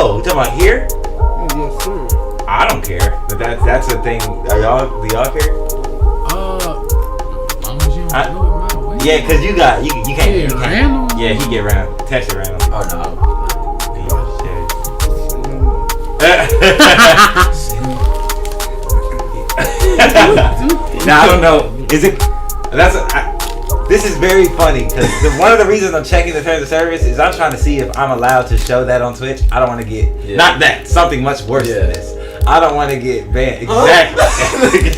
Oh, you talking about here? Yes, sir. I don't care. But that's a thing. Do y'all care? Yeah, cause you can't. You can't. Random? Yeah, he get random. Text it random. Oh no. Now I don't know. Is it? This is very funny because one of the reasons I'm checking the terms of service is I'm trying to see if I'm allowed to show that on Twitch. I don't want to get not that something much worse than this. I don't want to get banned. Exactly.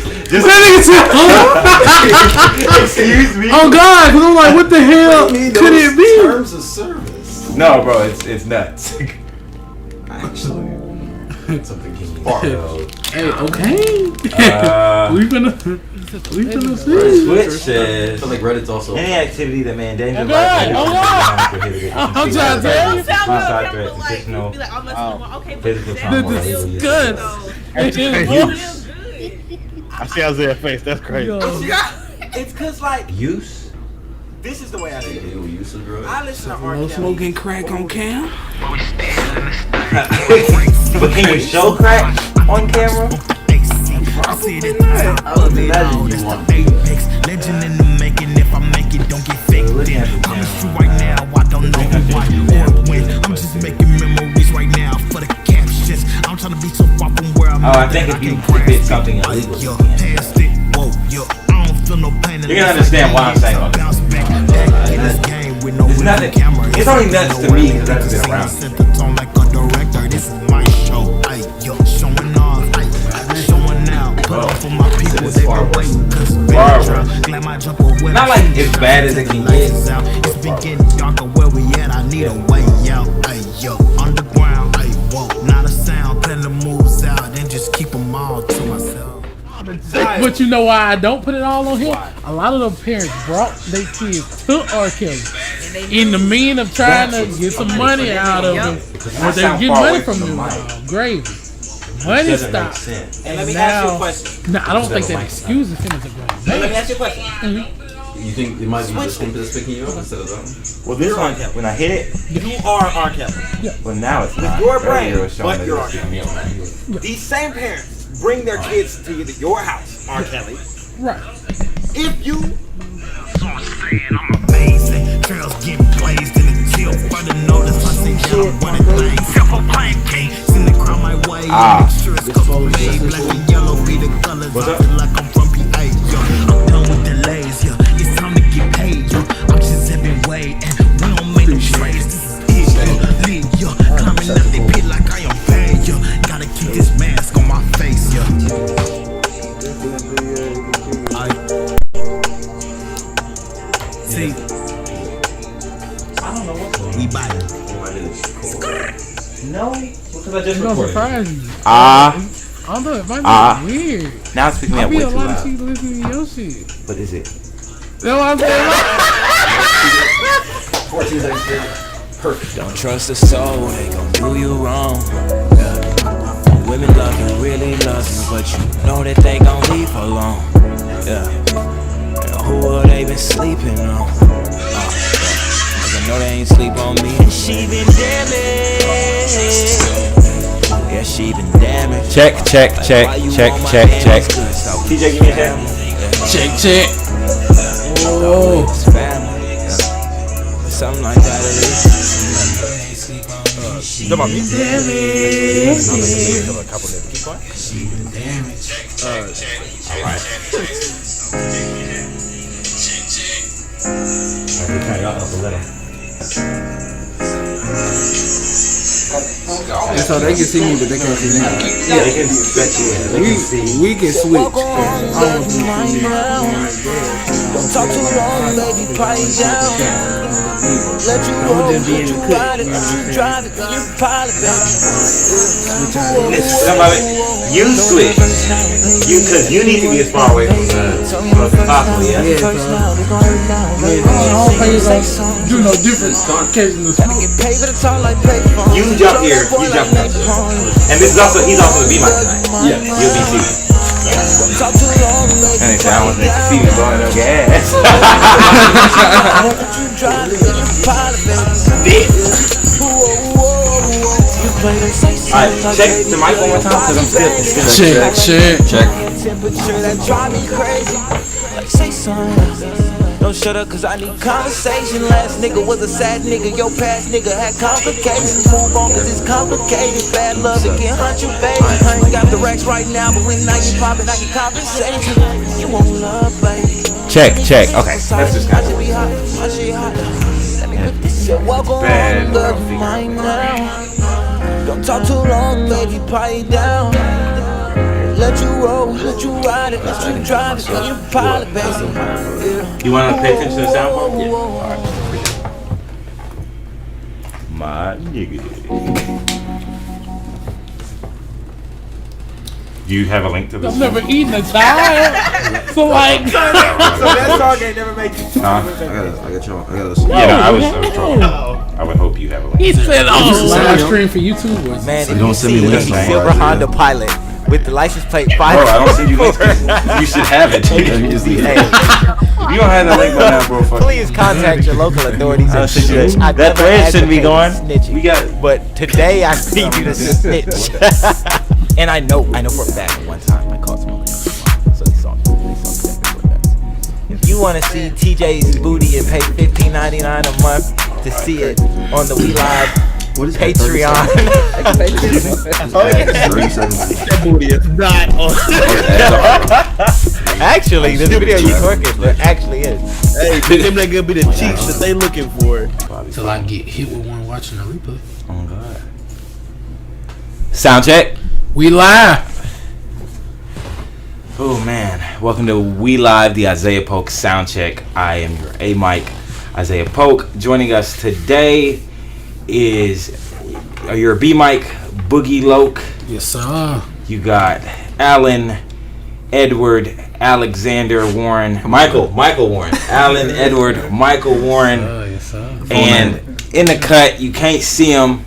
Excuse me. Oh God! Because I'm like, what the hell could it be? Terms of service. No, bro, it's nuts. Actually, something can you Hey, okay. we gonna see. Twitch says. I feel like Reddit's also. Any activity that may endanger life prohibited. I'm trying to tell you. Suicide threats, intentional, physical trauma. This is good. I see Isaiah's face. That's crazy. It's cause like use. this is the way I do it. Use of drugs. I listen to R. No Kelly. smoking crack on cam. But can you show crack on camera? I would imagine you want. Legend in the making. If I make it, don't get faked in. Promise you right now, I don't know why or when. I'm just making memories right now for the captions. I'm trying to be so far from where I'm Oh, I think if you did something illegal, you can. past it. Whoa, yo, I don't feel no pain. You're gonna understand why I'm saying all this. Bounce back in this game with no It's nothing. It's only nuts to me because I've been around. Set the tone like a director. This is my show. Ay, yo, showing off. Ay, showing out. Put on for my people. It's They far been worse. waiting. Cause Far worse. glad my jump away. Not like as bad as it can get. It's been getting darker where we at. I need a way out. Ay, yo, underground. Ay, whoa, not a sound. Plan the moves out and just keep them all to myself. But you know why I don't put it all on him? A lot of the parents brought their kids to R. Kelly in the mean of trying to get some money out of them. Or they get money from them. Gravy. Money Doesn't make stopped. sense. And let me ask you a question. No, I don't think that excuses him as a grown Let me man. ask you a question. You think it might be this one that's picking you up instead of them? Well, this one, when I hit it, You are R. Kelly. well, now it's not. your brain, Earlier it was showing but that you're it R. was picking me up. These same parents bring their kids to your house, R. Kelly. Right. If you So I'm saying I'm amazing. Trails get blazed in the chill. For the notice, I say that I'm running things. Self-proclaimed king. Send the crowd my way. Make sure it's custom made. Black and yellow be the colors. I feel like I'm from PA. Yo, I'm done with delays. Yo, it's time to get paid. Yo, I'm just having way and we don't make no trades. This is it. Yo, lead. Yo, climbing up the pit like I am paid. Yo, gotta keep this mask on my face. Yo. See, we biting. No, because I just It's gonna recorded. surprise you. Ah, I don't know, it might be weird. now it's picking me I up be way a too lot of loud. shit listening to your shit. What is it? You know what I'm saying? 14 seconds here. Perfect. Don't trust a soul, they gon' do you wrong. Yeah. Women love you, really love you, but you know that they gon' leave alone. Yeah. And who are they been sleeping on? Cause I know they ain't sleep on me. And she been damaged. Yeah, she been damaged. Check. TJ, TJ, give me a check. Check. Oh, it's family. Yeah. Something like that at least. Come on, me. Turn it up a little. And so they can see me, but they can't see me. Yeah, they can expect you. They can see. We can switch. Talk too long, baby, pipe down. Let you roll, let you ride it, let you drive it, you pilot, baby. Somebody, you switch. Cause you need to be as far away from as possible, yeah? I don't think it's gonna do no difference in case of the You jump here, you jump there. And this is also, he's also the B-Mic tonight. Yeah. You'll be too. And they say, I want to see me blowing no gas. play, don't say something like check baby the mic one more time, cause I'm still Check. temperature that drive me crazy. Like say something. Don't shut up cause I need conversation. Last nigga was a sad nigga. Your past nigga had complications. Move on cause it's complicated. Bad love it can hunt you, baby. I ain't got the racks right now, but when I get poppin', I get compensation. You won't love, baby. Check. Okay, that's just kind of. Let me put this shit. Welcome home, girl, you mine now. Don't talk too long, baby, pipe it down. Let you roll, let you ride it, let you drive it, let you pilot, baby. Yeah. You want to pay attention to the sound? Yeah. All right. My nigga. Do you have a link to this? I've never eaten a child. So like. So that song ain't never made you. I got y'all. Yeah, no, I was trouble. I would hope you have a link. He said, "Oh, live stream for YouTube." Man, So don't send me links, man. Silver Honda Pilot with the license plate 5. Bro, I don't send you links. You should have it. Hey, You don't have that link by now, bro. Fuck. please contact your local authorities and send you snitch. that. That thread shouldn't be going. Snitching. We got. But today I need you to snitch. And I know for a fact one time I caught smoking. So they saw exactly what that is. If you want to see TJ's booty and pay $15.99 a month to see it on the We Live Patreon. That booty is not on. Actually, this video you twerking, but actually is. Hey, them that gonna be the cheeks that they looking for. Till I get hit with one watching the replay. Oh God. Sound check. We live. Oh man, welcome to We Live, the Isaiah Polk sound check. I am your A Mike, Isaiah Polk. Joining us today is your B Mike, Boogie Loke. Yes, sir. You got Alan, Edward, Alexander Warren, Michael Warren, Alan, Edward, Michael Warren, Yes, sir. and in the cut, you can't see him.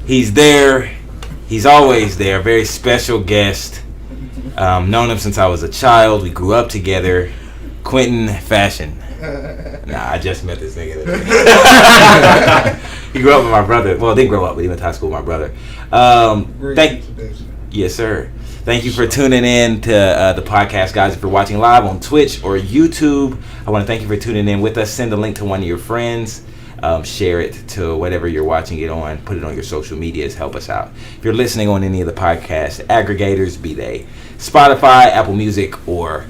He's there. He's always there. Very special guest. Known him since I was a child. We grew up together. Quentin Fashion. Nah, I just met this nigga. He grew up with my brother. Well, didn't grow up, but he went to high school with my brother. Yes, sir. Thank you for tuning in to the podcast, guys. If you're watching live on Twitch or YouTube, I want to thank you for tuning in with us. Send a link to one of your friends. Share it to whatever you're watching it on. Put it on your social medias. Help us out. If you're listening on any of the podcast aggregators, be they Spotify, Apple Music, or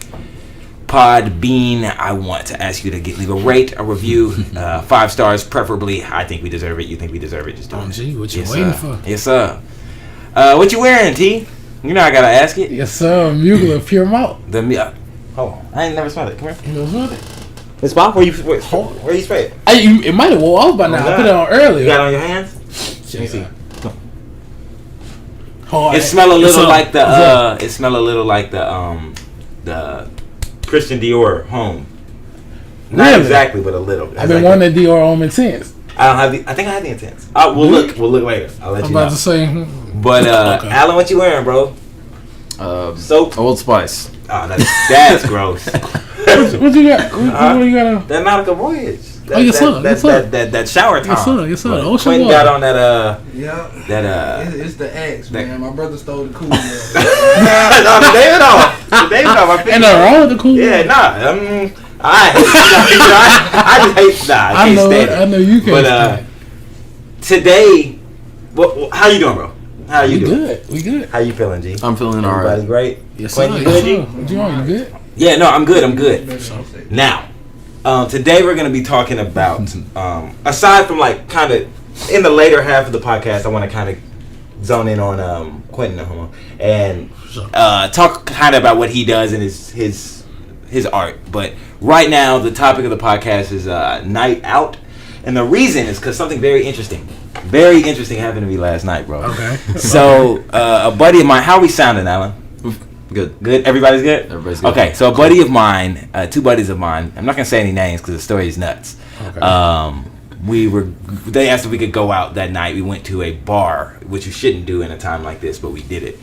Podbean, I want to ask you to leave a rate, a review, 5 stars preferably. I think we deserve it. You think we deserve it? Just do it. Gee, what you waiting for? Yes, sir. What you wearing, T? You know I gotta ask it. Yes, sir. Mugler, pure malt. Hold on. I ain't never smelled it. Come here. You know what? It's spot where you spray it? It might have wore off by now. I put it on earlier. You got it on your hands? Let me see. Oh, It smell a little like the. It smell a little like the Christian Dior Home. Not Really? exactly, but a little. I've been wanting the Dior Homme Intense. I don't have the. I think I have the Intense. We'll look later. I'll let I'm you know. about to say. But Okay. Alan, what you wearing, bro? Soap. Old Spice. Oh, that's gross. What you got? What you got? That Nautica Voyage. Yes, sir. Yes, sir. That shower time. Yes, sir. Yes, sir. But The ocean Quentin water. got on that Yeah. It's the X, man. My brother stole the cool. no, the David off. The David off. And the wrong with the cool. Yeah, nah. I just hate. Nah, I can't stand it. I know you can't. But today, how you doing, bro? How you doing? Good. We good. How you feeling, G? I'm feeling all Everybody right. great? Yes, Quentin, sir. you good, G? Yes, sir. What you want? You good? Yeah, no, I'm good. Now, today we're going to be talking about, aside from like kind of in the later half of the podcast, I want to kind of zone in on Quentin and talk kind of about what he does and his art. But right now, the topic of the podcast is Night Out. And the reason is because something very interesting happened to me last night, bro. Okay. So, a buddy of mine, how are we sounding, Alan? Good. Everybody's good. Everybody's good. Okay, so a buddy of mine, 2 buddies of mine. I'm not gonna say any names because the story is nuts. Okay. They asked if we could go out that night. We went to a bar, which you shouldn't do in a time like this, but we did it.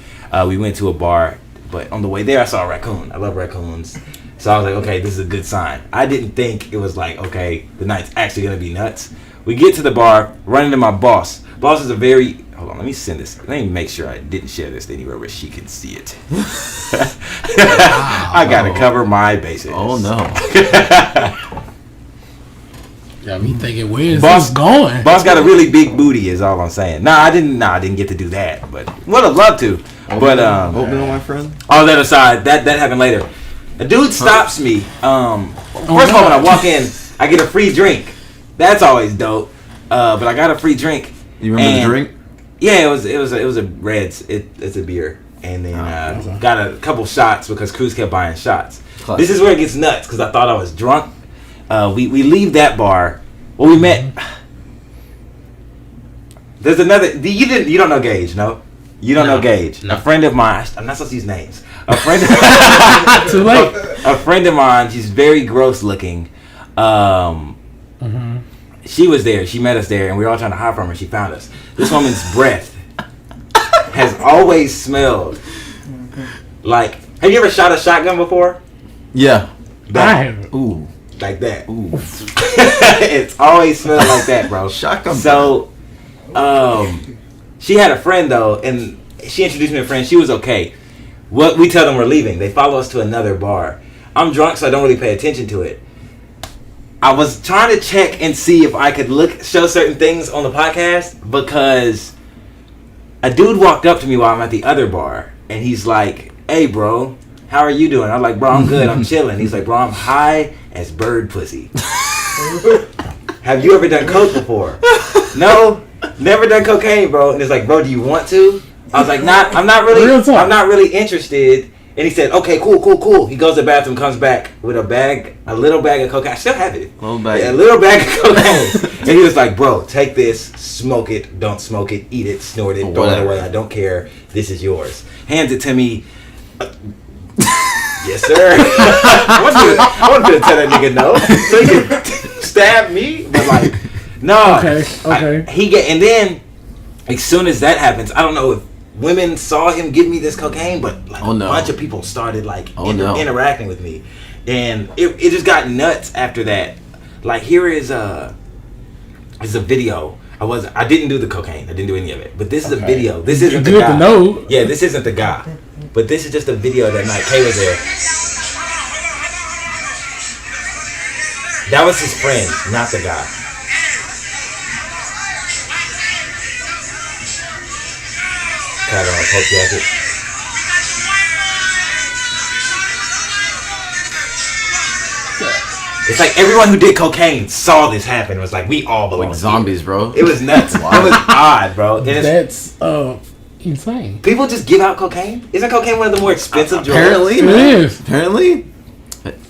We went to a bar, but on the way there, I saw a raccoon. I love raccoons, so I was like, okay, this is a good sign. I didn't think it was like, okay, the night's actually gonna be nuts. We get to the bar, run into my boss. Boss is a very hold on, let me send this. Let me make sure I didn't share this anywhere where she can see it. I gotta cover my bases. Oh no. Got me thinking, where's this going? Boss got a really big booty, is all I'm saying. I didn't get to do that, but would have loved to. But oatmeal, my friend. All that aside, that happened later. A dude stops me. First of all, when I walk in, I get a free drink. That's always dope. But I got a free drink. You remember the drink? Yeah, it was a Reds. It's a beer, and then got a couple shots because Cruz kept buying shots. Classic. This is where it gets nuts because I thought I was drunk. We leave that bar. Well, we met. There's another. You don't know Gage, no? You don't know Gage. No. A friend of mine. I'm not supposed to use names. A friend. Too late. A friend of mine. She's very gross looking. She was there. She met us there, and we were all trying to hide from her. She found us. This woman's breath has always smelled like. Have you ever shot a shotgun before? Yeah. I haven't. Ooh. Like that. Ooh. It's always smelled like that, bro. Shotgun. So, she had a friend though, and she introduced me to a friend. She was okay. What we tell them we're leaving. They follow us to another bar. I'm drunk, so I don't really pay attention to it. I was trying to check and see if I could show certain things on the podcast because a dude walked up to me while I'm at the other bar, and he's like, "Hey, bro, how are you doing?" I'm like, "Bro, I'm good. I'm chilling." He's like, "Bro, I'm high as bird pussy." Have you ever done coke before? No, never done cocaine, bro. And it's like, "Bro, do you want to?" I was like, I'm not really interested. And he said, "Okay, cool." He goes to the bathroom, comes back with a little bag of cocaine. I still have it. A little bag of cocaine. And he was like, "Bro, take this, smoke it, don't smoke it, eat it, snort it, throw it away. I don't care. This is yours." Hands it to me. Yes, sir. I wasn't gonna tell that nigga no, so he could stab me. But like, no. Okay. And then as soon as that happens, I don't know if women saw him give me this cocaine, but like a bunch of people started like interacting with me, and it just got nuts after that. Like here is a video. I didn't do the cocaine. I didn't do any of it. But this is a video. This isn't the guy. Yeah, this isn't the guy. But this is just a video that night. Kay was there. That was his friend, not the guy. Kind of on a poke jacket. It's like everyone who did cocaine saw this happen. It was like we all belong. Like zombies, bro. It was nuts. It was odd, bro. That's insane. People just give out cocaine. Isn't cocaine one of the more expensive drugs? Apparently, man. Apparently.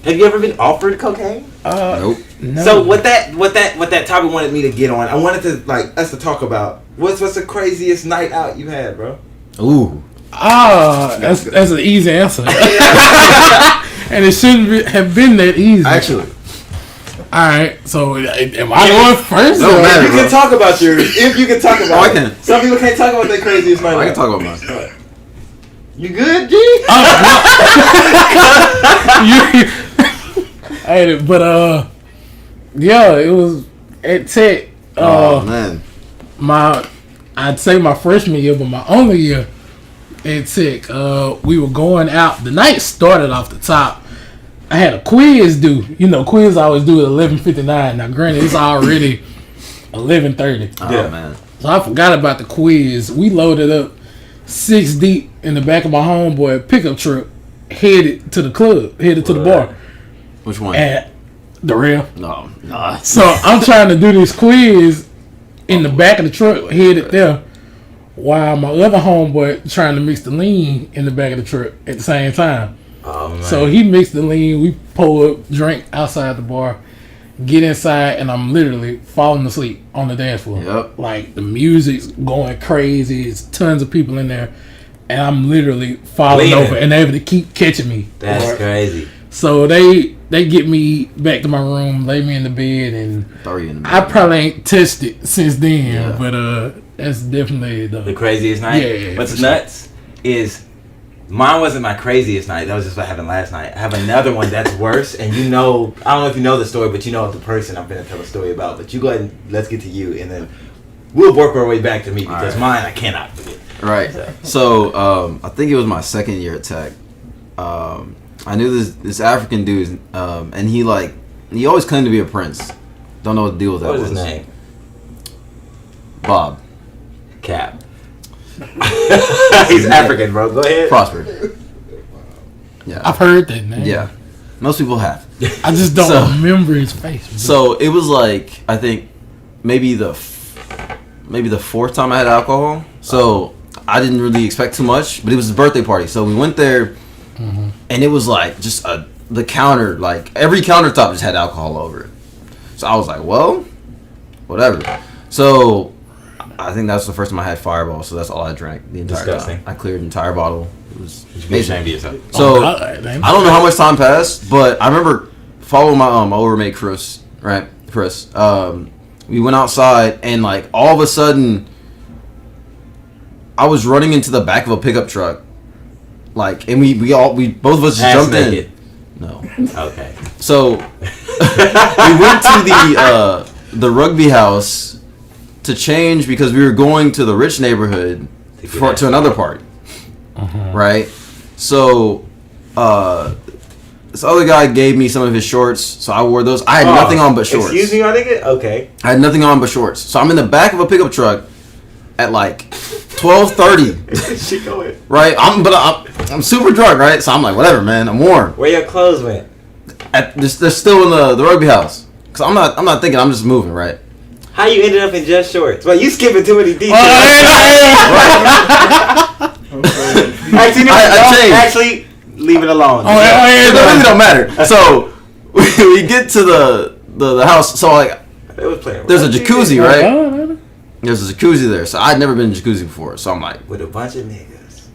Have you ever been offered cocaine? Nope. No. So what that topic wanted me to get on, I wanted to us to talk about what's the craziest night out you had, bro? Ooh. That's an easy answer. And it shouldn't have been that easy. Actually. Alright, so am I going first? No matter, you can talk about yours. If you can talk about I can. Some people can't talk about their craziest night. I can talk about mine. You good, G? Yeah, it was at Tech. Oh man. I'd say my freshman year, but my only year at Tech. We were going out. The night started off the top. I had a quiz due. You know, quiz I always do at 11:59. Now, granted, it's already 11:30. Oh man. So I forgot about the quiz. We loaded up 6 deep in the back of my homeboy pickup truck, headed to the club, headed to the bar. Which one? And the real. No. So I'm trying to do this quiz in the back of the truck, headed there, while my other homeboy trying to mix the lean in the back of the truck at the same time. Oh, man. So he mixed the lean, we pull up, drink outside the bar, get inside, and I'm literally falling asleep on the dance floor. Yep. Like the music's going crazy, it's tons of people in there, and I'm literally falling over and they're able to keep catching me. That's crazy. So they get me back to my room, lay me in the bed, and I probably ain't touched it since then. Yeah. But that's definitely the craziest night. Yeah. What's nuts is mine wasn't my craziest night. That was just what happened last night. I have another one that's worse, and I don't know if you know the story, but you know the person I'm gonna tell a story about. But you go ahead and let's get to you, and then we'll work our way back to me because mine I cannot forget. Right. So I think it was my second year at Tech. I knew this African dude, and he always claimed to be a prince. Don't know what the deal with that was. What was his name? Bob. Cap. He's African, bro. Go ahead. Prosper. Yeah. I've heard that name. Yeah. Most people have. I just don't remember his face. So it was like, I think maybe the fourth time I had alcohol. So I didn't really expect too much, but it was his birthday party. So we went there, and it was like just the counter, like every countertop just had alcohol over it. So I was like, well, whatever. So I think that's the first time I had Fireball. So that's all I drank the entire time. I cleared the entire bottle. It was amazing. Ashamed of yourself. So I don't know how much time passed, but I remember following my roommate Chris. Right, Chris. We went outside, and like all of a sudden, I was running into the back of a pickup truck, like, and we both of us just jumped in. No. Okay. So we went to the rugby house to change because we were going to the rich neighborhood to another party. Right. So this other guy gave me some of his shorts, so I wore those. I had nothing on but shorts. Excuse me, my nigga? Okay. I had nothing on but shorts. So I'm in the back of a pickup truck at like 12:30. She going. Right? I'm super drunk, right? So I'm like, whatever, man. I'm warm. Where your clothes went? They're still in the rugby house. Cause I'm not thinking. I'm just moving, right? How you ended up in just shorts? Well, you skipping too many details. Actually, leave it alone. It really don't matter. So we get to the house. So like, there's a jacuzzi, right? There's a jacuzzi there. So I'd never been in a jacuzzi before. So I'm like, with a bunch of niggas.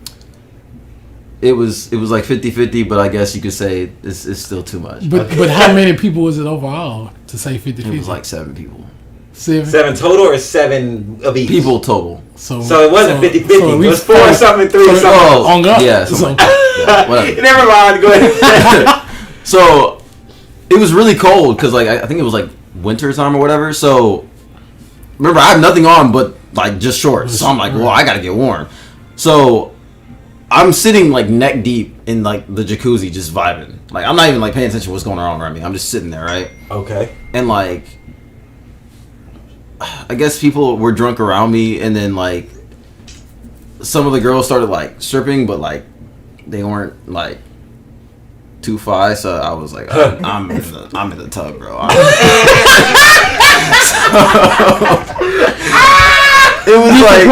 It was like 50-50, but I guess you could say it's still too much. But how many people was it overall to say 50-50? It was like 7 people. 7 total or 7 of each? People total. So it wasn't 50-50. It was 4 something, 3 something. On God. Yeah, whatever. Never mind. Go ahead. So it was really cold because like I think it was like winter time or whatever. So remember, I have nothing on but like just shorts. So I'm like, well, I gotta get warm. So I'm sitting like neck deep in like the jacuzzi, just vibing. Like I'm not even like paying attention to what's going on around me. I'm just sitting there, right? Okay. And like, I guess people were drunk around me, and then like some of the girls started like stripping, but like they weren't like too fine. So I was like, I'm in the tub, bro. It was like,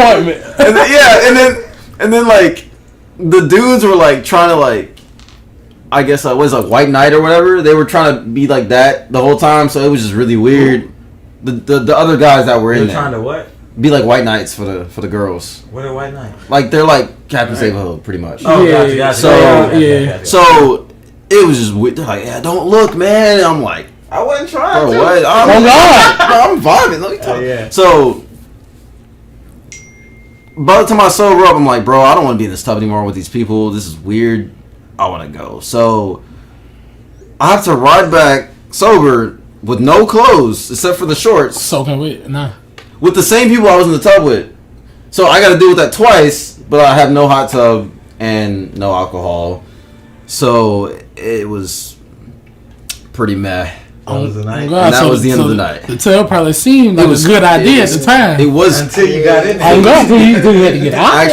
and then like the dudes were like trying to like, I guess it was like white knight or whatever. They were trying to be like that the whole time, so it was just really weird. The other guys that were in there trying to what? Be like white knights for the girls. What are white knights? Like they're like Captain Save a Ho, pretty much. Oh, gotcha. So it was just weird. They're like, yeah, don't look, man. And I'm like, I wasn't trying to. What? I'm vibing. Let me talk. So by the time I sober up, I'm like, bro, I don't want to be in this tub anymore with these people. This is weird. I want to go. So I have to ride back sober with no clothes except for the shorts. Soaking wet, nah. With the same people I was in the tub with. So I got to deal with that twice, but I have no hot tub and no alcohol. So it was pretty meh. That was the night. And that was the end of the night. The tub probably seemed like a good idea at the time. It was until you got in there. Until you had to get out.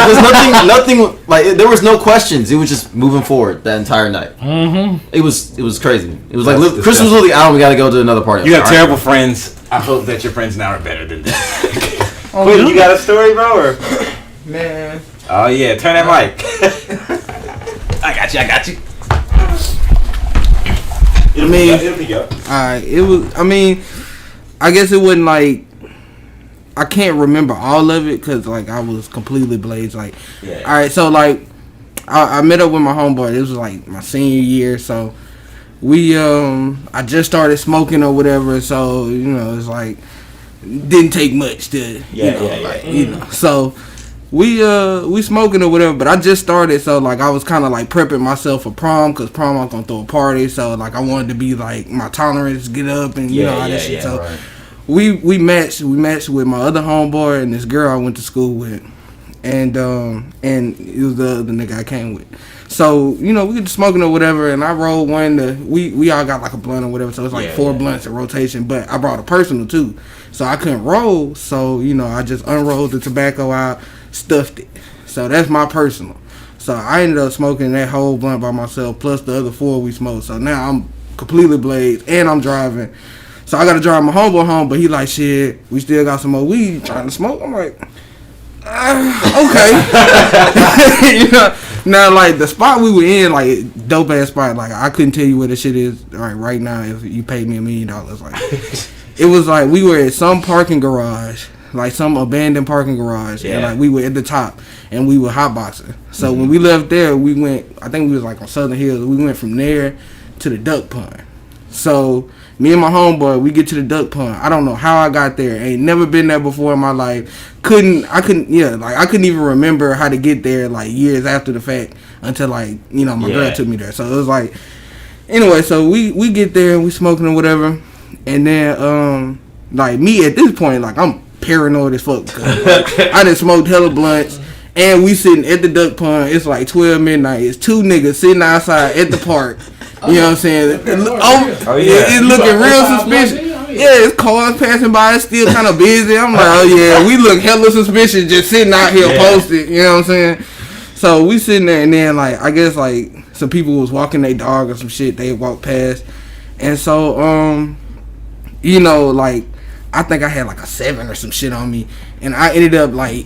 There's nothing like there was no questions. It was just moving forward that entire night. Mm-hmm. It was crazy. It was like Chris was literally out. We got to go to another party. You have terrible friends. I hope that your friends now are better than that. Quinn, you got a story, bro? Or? Man. Oh yeah, turn that mic. I got you. It'll be up. Alright, it was. I mean, I guess it wasn't like. I can't remember all of it because like I was completely blazed. Like, yeah. All right, so like, I met up with my homeboy. This was like my senior year, so we I just started smoking or whatever. So you know, it's like didn't take much to you know. So we smoking or whatever, but I just started, so like I was kind of like prepping myself for prom because prom I was gonna throw a party, so like I wanted to be like my tolerance get up and you know all that shit. So we matched with my other homeboy and this girl I went to school with, and it was the other nigga I came with. So we get to smoking or whatever, and I rolled one. We all got like a blunt or whatever, so it's like 4 blunts in rotation. But I brought a personal too, so I couldn't roll. So I just unrolled the tobacco out, stuffed it. So that's my personal. So I ended up smoking that whole blunt by myself, plus the other 4 we smoked. So now I'm completely blazed, and I'm driving. So I got to drive my homeboy home, but he like, shit, we still got some more weed trying to smoke. I'm like, okay. Now, like, the spot we were in, like, dope ass spot. Like, I couldn't tell you where the shit is right now if you paid me $1 million. Like, it was like we were at some parking garage, like some abandoned parking garage, and like we were at the top, and we were hotboxing. So when we left there, we went. I think we was like on Southern Hills. We went from there to the duck pond. So me and my homeboy, we get to the duck pond. I don't know how I got there. Ain't never been there before in my life. I couldn't even remember how to get there like years after the fact until my girl took me there. So it was like, anyway, so we get there and we smoking or whatever. And then, like me at this point, like I'm paranoid as fuck. I done smoked hella blunts. And we sitting at the duck pond. It's like 12 midnight. It's 2 niggas sitting outside at the park. You know what I'm saying? It's looking real suspicious. Yeah, it's cars passing by. It's still kind of busy. I'm like, oh yeah, we look hella suspicious just sitting out here posted. You know what I'm saying? So we sitting there, and then like I guess like some people was walking their dog or some shit. They walked past, and so like I think I had like a 7 or some shit on me, and I ended up like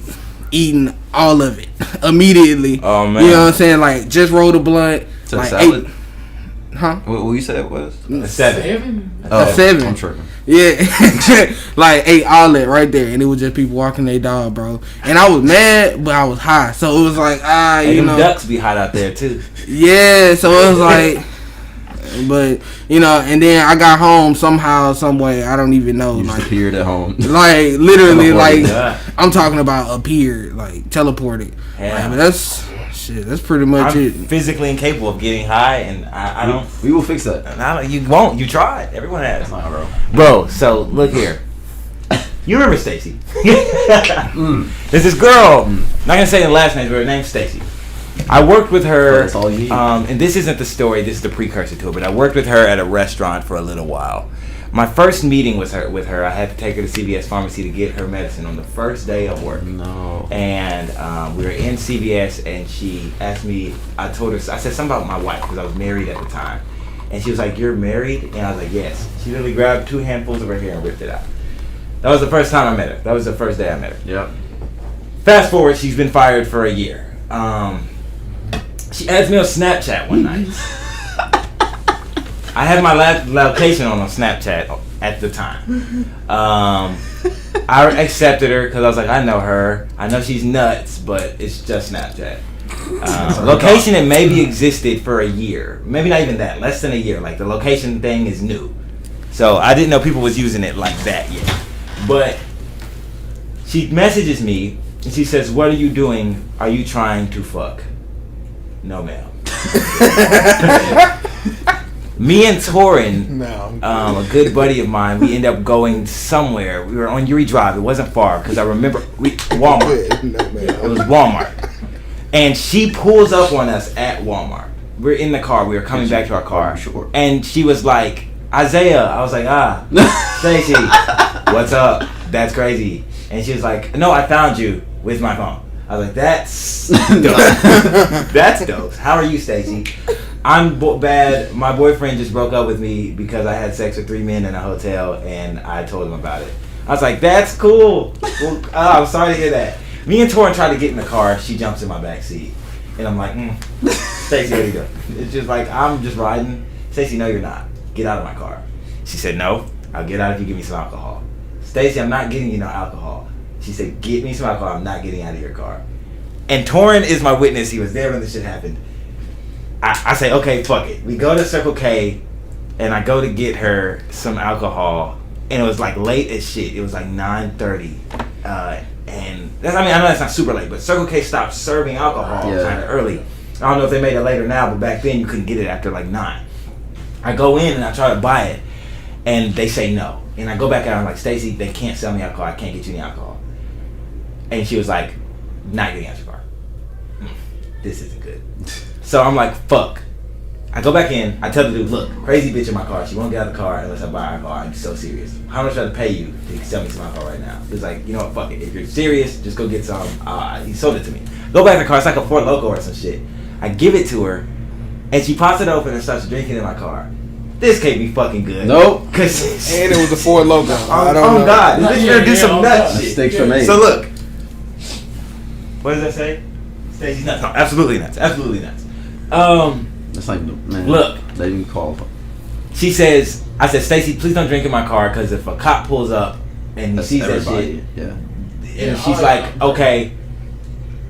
eating all of it immediately. Oh man, you know what I'm saying? Like just rolled a blunt, to like salad? 8. Huh? What you said it was? A 7. A 7. I'm tripping. Yeah, like ate all that right there, and it was just people walking their dog, bro. And I was mad, but I was high, so it was like them ducks be hot out there too. Yeah, so it was like, but and then I got home somehow, some way, I don't even know. You just appeared at home. Like literally, like I'm talking about appeared, like teleported. Yeah. Like, that's pretty much it. Physically incapable of getting high, and I don't. We will fix that. You won't. You tried. Everyone has. Bro, so look here. You remember Stacy? There's this girl. Not gonna say the last name, but her name's Stacy. I worked with her. That's all you need. And this isn't the story. This is the precursor to it. But I worked with her at a restaurant for a little while. My first meeting with her, I had to take her to CVS Pharmacy to get her medicine on the first day of work. No. And we were in CVS, and she asked me. I told her. I said something about my wife because I was married at the time, and she was like, "You're married?" And I was like, "Yes." She literally grabbed 2 handfuls of her hair and ripped it out. That was the first time I met her. That was the first day I met her. Yep. Fast forward, she's been fired for a year. She adds me on Snapchat one night. I had my location on Snapchat at the time. I accepted her because I was like, I know her. I know she's nuts, but it's just Snapchat. Location that maybe existed for a year. Maybe not even that. Less than a year. Like the location thing is new. So I didn't know people was using it like that yet. But she messages me and she says, "What are you doing? Are you trying to fuck?" No, ma'am. Me and Torin, a good buddy of mine, we ended up going somewhere. We were on Uri Drive. It wasn't far because I remember Walmart. It was Walmart. And she pulls up on us at Walmart. We're in the car. We were coming back to our car. Sure. And she was like, "Isaiah." I was like, "Stacey, what's up? That's crazy." And she was like, "No, I found you with my phone." I was like, "That's dope." That's dope. How are you, Stacey? I'm bad. My boyfriend just broke up with me because I had sex with 3 men in a hotel, and I told him about it. I was like, "That's cool." Well, I'm sorry to hear that. Me and Torin tried to get in the car. She jumps in my back seat, and I'm like, "Stacey, what are you doing?" It's just like, I'm just riding. Stacey, "No, you're not. Get out of my car." She said, "No, I'll get out if you give me some alcohol." "Stacey, I'm not getting you no alcohol." She said, "Get me some alcohol. I'm not getting out of your car." And Torin is my witness. He was there when this shit happened. I say, "Okay, fuck it." We go to Circle K, and I go to get her some alcohol, and it was like late as shit. It was like 9:30, and that's, I know that's not super late, but Circle K stopped serving alcohol kind of early. I don't know if they made it later now, but back then you couldn't get it after like 9. I go in and I try to buy it, and they say no. And I go back out, I'm like, Stacy, they can't sell me alcohol. I can't get you any alcohol. And she was like, not getting out your car. This isn't good. So I'm like, fuck. I go back in, I tell the dude, look, crazy bitch in my car. She won't get out of the car unless I buy her car. I'm so serious. How much should I pay you to sell me some alcohol right now? He's like, you know what, fuck it. If you're serious, just go get some. He sold it to me. Go back in the car, it's like a Ford Loco or some shit. I give it to her, and she pops it open and starts drinking in my car. This can't be fucking good. Nope. And it was a Ford Loco. I don't know. God. This bitch gonna do some nut shit. Mistakes are made. So look. What does that say? Stacy's nuts. No, absolutely nuts. Absolutely nuts. That's like, man. Look. They didn't call. She says, I said, Stacy, please don't drink in my car because if a cop pulls up and he sees that shit, and she's like, okay,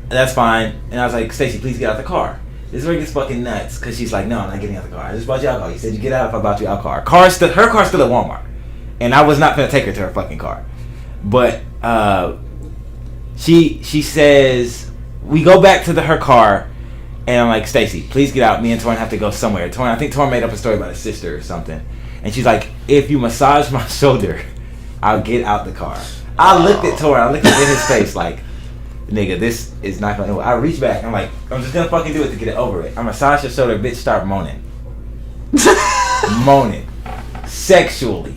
that's fine. And I was like, Stacy, please get out the car. This is where it gets fucking nuts because she's like, no, I'm not getting out the car. I just bought you alcohol. You said you get out if I bought you alcohol. Her car's still at Walmart, and I was not gonna take her to her fucking car. But she says we go back to her car. And I'm like, Stacy, please get out. Me and Torrin have to go somewhere. I think Torrin made up a story about his sister or something. And she's like, if you massage my shoulder, I'll get out the car. I looked at Torrin. I looked at his face like, nigga, this is not going to... I reach back. I'm like, I'm just going to fucking do it to get it over it. I massage her shoulder. Bitch start moaning. Moaning. Sexually.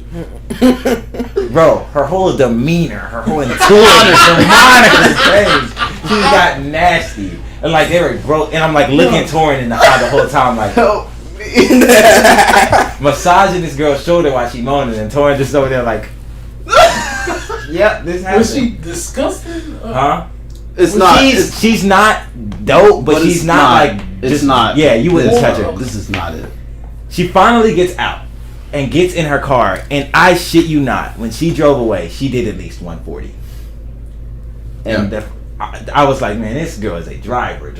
Bro, her whole demeanor, her whole intuitive, her moniker changed. She got nasty. And like they were broke, and I'm like looking at Torrin in the eye the whole time, like help me. Massaging this girl's shoulder while she moaning, and Torrin just over there like, yep, this happened. Was she disgusting? Huh? It's not. She's not dope, but she's not like. It's just, not. Yeah, you wouldn't touch her. This is not it. She finally gets out and gets in her car, and I shit you not, when she drove away, she did at least 140. And I was like, man, this girl is a driver.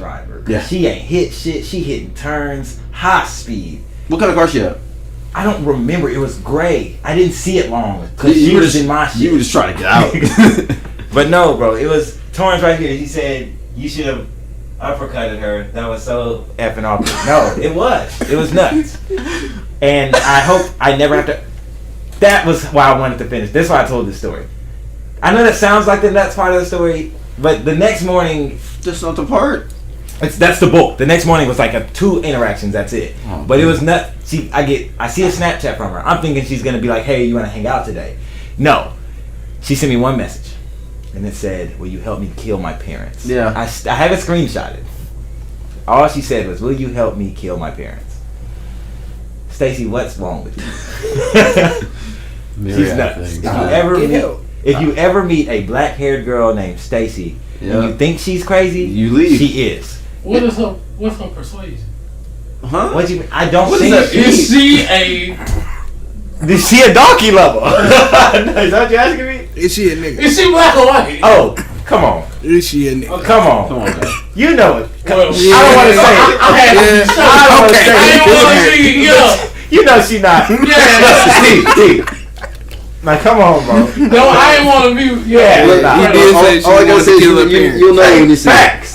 Yeah. She ain't hit shit. She hitting turns, high speed. What kind of car she had? I don't remember. It was gray. I didn't see it long because she was in my shit. You were just trying to get out. But no, bro. It was Torrance right here. He said you should have uppercutted her. That was so effing awkward. No, it was. It was nuts. And I hope I never have to. That was why I wanted to finish. That's why I told this story. I know that sounds like the nuts part of the story. But the next morning, that's not the part. That's the bulk. The next morning was like 2 interactions. That's it. Oh, but it was not. I see a Snapchat from her. I'm thinking she's gonna be like, "Hey, you want to hang out today?" No, she sent me one message, and it said, "Will you help me kill my parents?" Yeah. I have it screenshotted. All she said was, "Will you help me kill my parents?" Stacy, what's wrong with you? She's nuts. If you ever meet a black-haired girl named Stacy and you think she's crazy, you leave. She is. What's her persuasion? Huh? What you mean? I don't what think is she a... Is she a donkey lover? Is that what you're asking me? Is she a nigga? Is she black or white? Oh, come on. Is she a nigga? Oh, come on. Come on, man. You know it. Well, I don't want to say it. I don't want to say it. You know she not. Yeah. Now come on, bro. No, I ain't want to be. Yeah. You did say she wanted to kill her parents. You'll know when you see it.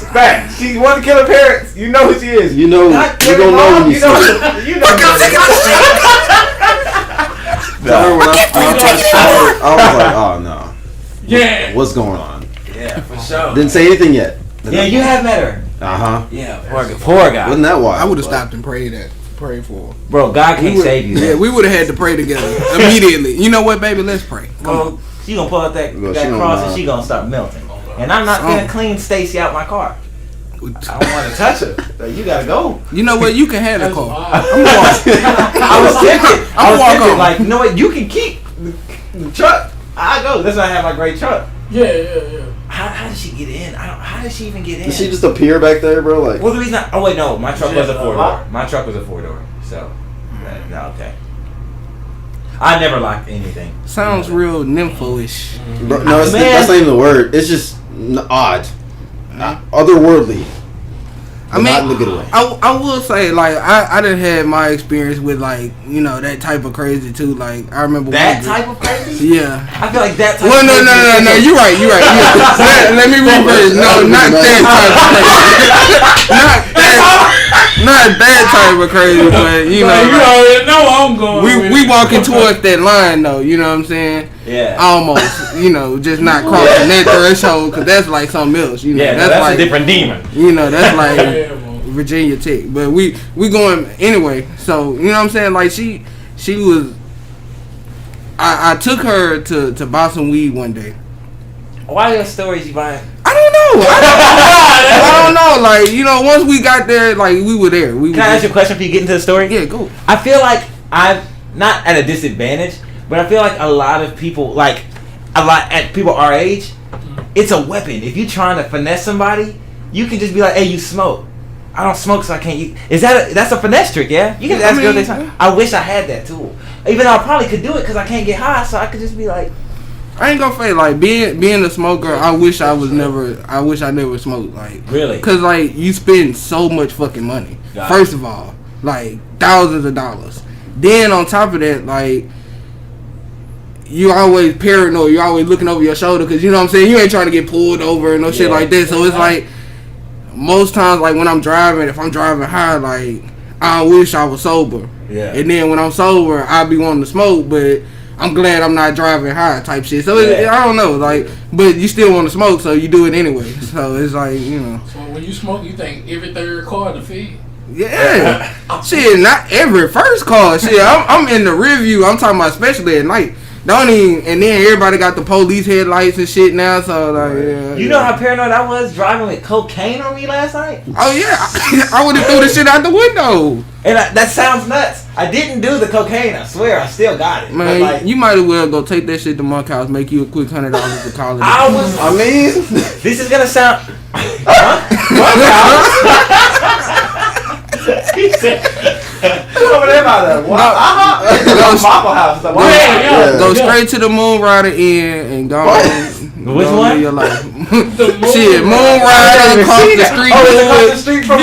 Facts. She wanted to kill her parents. You know who she is. You know. You don't know when you see it. You know. I was like, oh no. Yeah. What's going on? Yeah, for sure. Didn't say anything yet. Yeah, you have met her. Yeah. Poor guy. Wasn't that wild? I would have stopped and prayed for her. Bro, God can't save you. Yeah, we would have had to pray together immediately. You know what, baby? Let's pray. Well, she gonna pull out that cross and she gonna start melting. And I'm not gonna clean Stacy out my car. I don't want to touch her. You gotta go. You know what? You can have the car. I was tempted. Like, you know what? You can keep the truck. I go. That's why I have my great truck. Yeah. How did she get in? How did she even get in? Did she just appear back there, bro? Like, well, the reason. Oh wait, no. My truck was a 4-door. My truck was a 4-door. So, no, okay. I never locked anything. Sounds real nympho-ish. Bro, no, that's not even the word. It's just odd, otherworldly. I mean, not in a good way. I will say, like, I done had my experience with, like, you know, that type of crazy too. Like, I remember that type of crazy. Yeah, I feel like that type. Well, no. You're right. Let me rephrase. No, not that type of crazy. Not that. not that type of crazy, but you know, you already know I'm going. We walking towards that line though. You know what I'm saying? Yeah. Almost. You know, just not crossing that threshold because that's like something else. You know, Yeah, that's like a different demon. You know, that's like Virginia Tech. But we going anyway. So you know what I'm saying? Like she was. I took her to buy some weed one day. Why your stories you buying? I don't know. I don't know. Like, you know, once we got there, like, we were there. Can I ask you a question before you get into the story? Yeah, go. I feel like I'm not at a disadvantage, but I feel like a lot of people, people our age, it's a weapon. If you're trying to finesse somebody, you can just be like, hey, you smoke. I don't smoke, so I can't use. That's a finesse trick, yeah? You can ask girls this time. I wish I had that tool. Even though I probably could do it because I can't get high, so I could just be like, I ain't gonna say like being a smoker. I wish I never smoked. Like really, because like you spend so much fucking money. First of all, like thousands of dollars. Then on top of that, like you always paranoid. You're always looking over your shoulder because you know what I'm saying. You ain't trying to get pulled over and no shit like that. So it's like most times, like when I'm driving, if I'm driving high, like I wish I was sober. Yeah. And then when I'm sober, I be wanting to smoke, but I'm glad I'm not driving high type shit. So I don't know, like, but you still want to smoke, so you do it anyway. So it's like, you know. So when you smoke, you think every third car to feed? Yeah. Shit, not every first car. Shit, I'm in the rear view. I'm talking about especially at night. Don't even, and then everybody got the police headlights and shit now, so like, yeah. You know how paranoid I was driving with cocaine on me last night? Oh yeah, I would have threw the shit out the window. And that sounds nuts. I didn't do the cocaine. I swear, I still got it. Man, like, you might as well go take that shit to Monk House, make you a quick $100 to call it. I mean, this is gonna sound. Monk House. He said. Over there by the Waffle House. Go straight to the Moon Rider Inn and go. Which one? Your life. Shit, Moon Rider across the street. Across the street from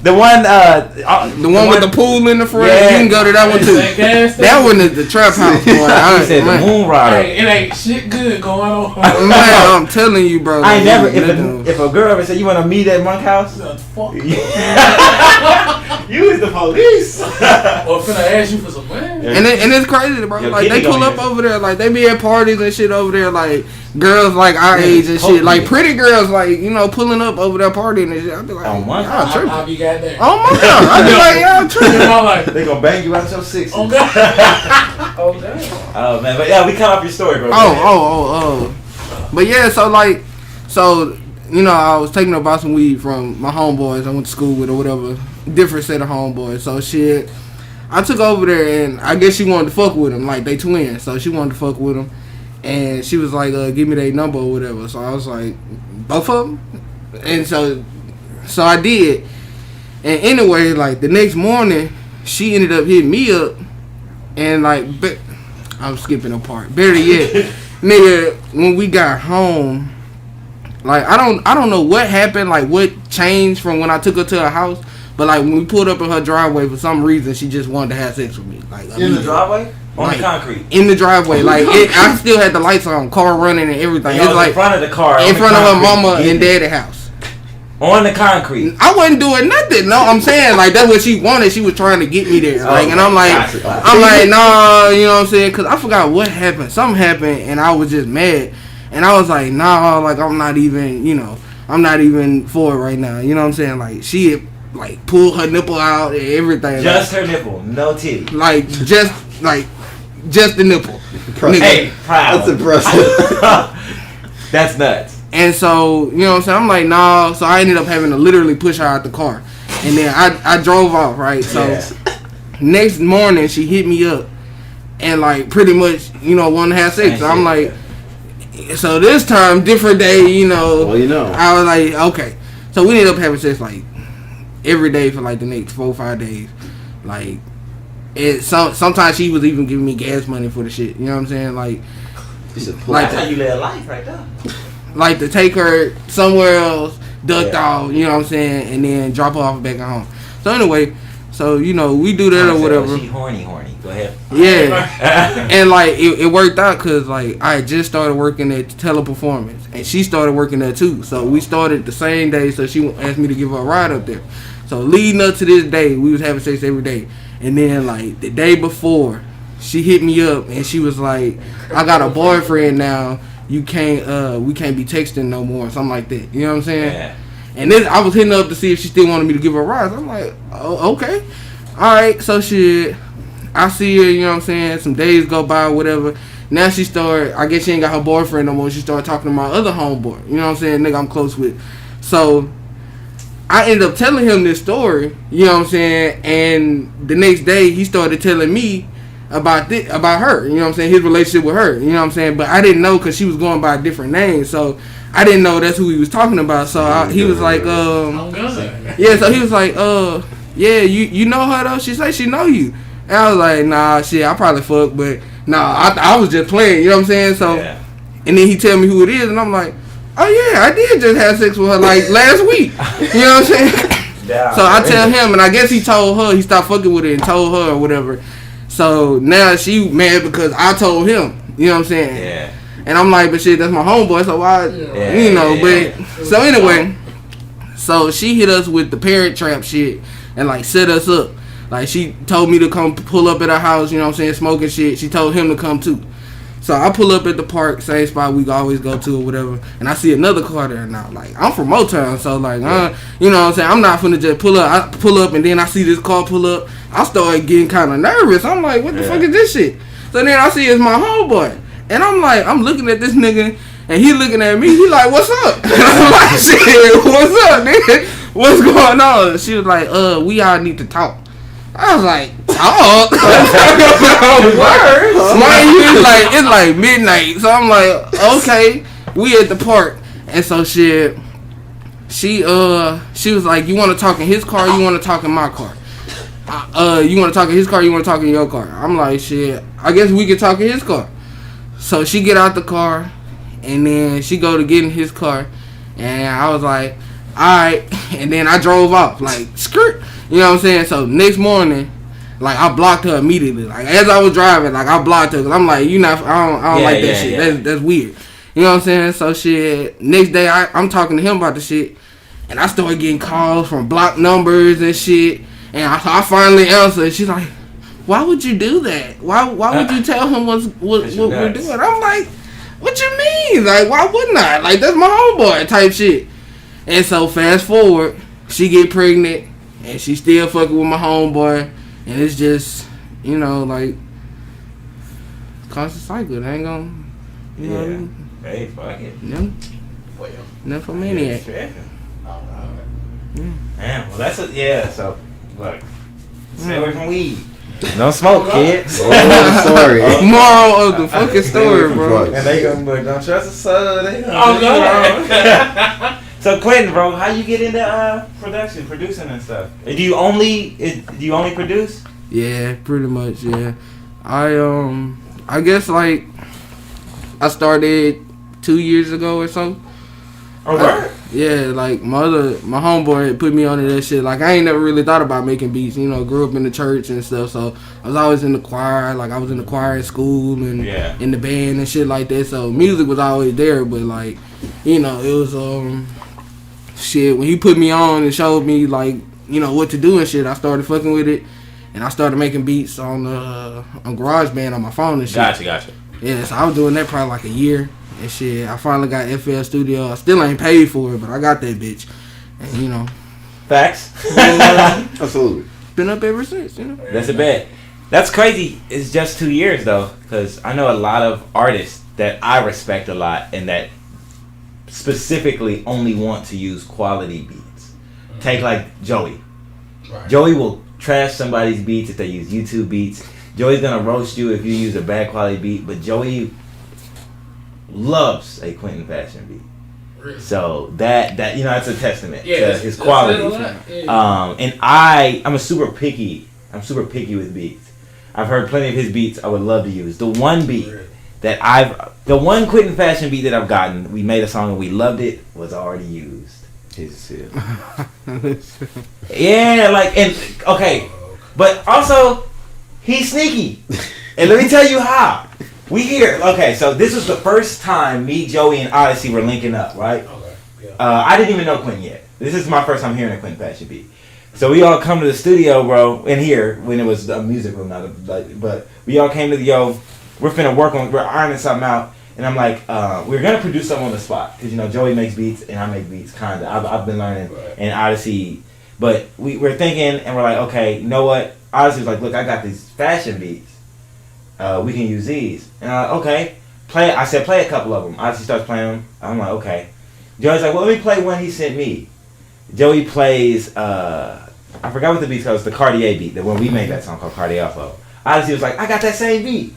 the one with the pool in the front. Yeah. You can go to that one too. That one is the trap house, boy. I said the Moon Rider. Hey, it ain't shit good going on. Man, I'm telling you, bro. I ain't never. If a girl ever said you want to meet at Monk House, fuck. You is the police. Or finna ask you for some money. And it's crazy, bro. Like they pull up over there, like they be at parties and shit over there, like girls like our age and shit, like pretty girls, like you know, pulling up over there partying and shit. I be like, oh my God, I'll be goddamn. Oh my God, I be like, y'all tripping. They gonna bang you out your 60s. Oh God. Oh damn. Oh man, but yeah, we cut off your story, bro. But yeah, so you know, I was taking about some weed from my homeboys I went to school with or whatever, different set of homeboys. So shit, I took over there and I guess she wanted to fuck with them, like they twins. So she wanted to fuck with them, and she was like, "Give me their number or whatever." So I was like, "Both of them," and so I did. And anyway, like the next morning, she ended up hitting me up, and like, I'm skipping a part. Better yet, nigga, when we got home. Like I don't know what happened, like what changed from when I took her to her house, but like when we pulled up in her driveway for some reason, she just wanted to have sex with me. Like in the driveway, on the concrete, in the driveway. Like I still had the lights on, car running and everything. It's like in front of the car, in front of her mama and daddy house, on the concrete. I wasn't doing nothing. No, I'm saying like that's what she wanted. She was trying to get me there. Like, and I'm like, nah, you know what I'm saying? Cause I forgot what happened. Something happened, and I was just mad. And I was like, nah, like I'm not even for it right now. You know what I'm saying? Like she had, like pulled her nipple out and everything. Just like, her nipple, no titty. Like just the nipple. Hey, proud. That's impressive. That's nuts. And so, you know what I'm saying? I'm like, nah. So I ended up having to literally push her out the car. And then I drove off, right? So next morning she hit me up and like pretty much, you know, wanted to have sex. So I'm like, so this time, different day, you know. Well, you know. I was like, okay. So we ended up having sex like every day for like the next 4 or 5 days. Like, sometimes she was even giving me gas money for the shit. You know what I'm saying? Like that's how you live life right there. Like to take her somewhere else, ducked off, you know what I'm saying, and then drop her off back at home. So anyway, So you know we do that or whatever. She horny. Go ahead. Yeah, and like it worked out because like I just started working at Teleperformance, and she started working there too. So we started the same day. So she asked me to give her a ride up there. So leading up to this day, we was having sex every day, and then like the day before, she hit me up and she was like, "I got a boyfriend now. You can't we can't be texting no more," something like that. You know what I'm saying? Yeah. And then I was hitting her up to see if she still wanted me to give her a ride. I'm like, oh, okay, all right. So shit. I see her, you know what I'm saying, some days go by, whatever. Now she started, I guess she ain't got her boyfriend no more. She started talking to my other homeboy, you know what I'm saying, nigga I'm close with. So, I ended up telling him this story, you know what I'm saying, and the next day he started telling me about her, you know what I'm saying, his relationship with her, you know what I'm saying, but I didn't know because she was going by a different name, so I didn't know that's who he was talking about, so he was like, yeah, so he was like, yeah, you know her though? She say she know you. And I was like, nah, shit, I probably fuck, but nah, I was just playing, you know what I'm saying? So, and then he tell me who it is, and I'm like, oh yeah, I did just have sex with her like last week, you know what I'm saying? So I tell him, and I guess he told her, he stopped fucking with her and told her or whatever. So now she mad because I told him, you know what I'm saying? Yeah. And I'm like, but shit, that's my homeboy, so why, you know, but, so anyway, so she hit us with the Parent Trap shit and like set us up. Like, she told me to come pull up at her house, you know what I'm saying, smoking shit. She told him to come too. So I pull up at the park, same spot we always go to or whatever, and I see another car there now. Like, I'm from Motown, so like, you know what I'm saying, I'm not finna just pull up. I pull up and then I see this car pull up. I started getting kind of nervous. I'm like, what the fuck is this shit? So then I see it's my homeboy. And I'm like, I'm looking at this nigga, and he looking at me. He like, what's up? And I'm like, shit, what's up, nigga? What's going on? She was like, we all need to talk. I was like, talk? Mind you, it's like midnight. So I'm like, okay, we at the park. And so she was like, you want to talk in his car, you want to talk in my car? You want to talk in his car, you want to talk in your car? I'm like, shit, I guess we could talk in his car. So she get out the car, and then she go to get in his car, and I was like, alright, and then I drove off, like, skirt. You know what I'm saying? So next morning, like, I blocked her immediately. Like, as I was driving, like, I blocked her. Cause I'm like, I don't like that shit. Yeah. That's weird. You know what I'm saying? So shit, next day I'm talking to him about the shit. And I started getting calls from blocked numbers and shit. And I finally answered. She's like, why would you do that? Why would you tell him what we're doing? I'm like, what you mean? Like, why wouldn't I? Like, that's my homeboy type shit. And so fast forward, she get pregnant. And she still fucking with my homeboy. And it's just, you know, like, constant cycle. They ain't gonna, you know. Hey, fuck it. Nymphomaniac. Damn, well, that's so, look, stay away from weed. Don't smoke, kids. Story. Moral of the fucking story, bro. And they gonna be like, don't trust the son. They gonna So Quentin, bro, how you get into producing and stuff? Do you only produce? Yeah, pretty much. Yeah, I guess like I started 2 years ago or so. Oh, right. Yeah, like my homeboy had put me onto that shit. Like I ain't never really thought about making beats. You know, grew up in the church and stuff, so I was always in the choir. Like I was in the choir at school and in the band and shit like that. So music was always there, but like, you know, it was shit, when he put me on and showed me, like, you know, what to do and shit, I started fucking with it, and I started making beats on GarageBand on my phone and shit. Gotcha. Yeah, so I was doing that probably like a year and shit. I finally got FL Studio. I still ain't paid for it, but I got that bitch. And, you know. Facts. Absolutely. Been up ever since, you know. That's a bet. That's crazy. It's just 2 years, though, because I know a lot of artists that I respect a lot and that specifically only want to use quality beats. Take like Joey. Right. Joey will trash somebody's beats if they use YouTube beats. Joey's gonna roast you if you use a bad quality beat, but Joey loves a Quentin Fashion beat. Really? So that you know, that's a testament to his quality. And I'm super picky with beats. I've heard plenty of his beats I would love to use. The one beat the one Quentin Fashion beat that I've gotten, we made a song and we loved it, was already used. Yeah, like, and okay, But also, he's sneaky. And let me tell you how. We here. Okay, so this was the first time me, Joey, and Odyssey were linking up, right? Okay. Yeah. I didn't even know Quentin yet. This is my first time hearing a Quentin Patch beat. So we all come to the studio, bro, in here when it was a music room, but we all came to we're finna we're ironing something out, and I'm like, we're gonna produce something on the spot because Joey makes beats and I make beats, kinda. I've been learning, and Odyssey, but we're thinking and we're like, okay, you know what? Odyssey was like, look, I got these fashion beats, we can use these, and I'm like, okay, play. I said play a couple of them. Odyssey starts playing them. I'm like, okay. Joey's like, well, let me play one he sent me. Joey plays, I forgot what the beat was, the Cartier beat, the one we made that song called Cartier Flow. Odyssey was like, I got that same beat.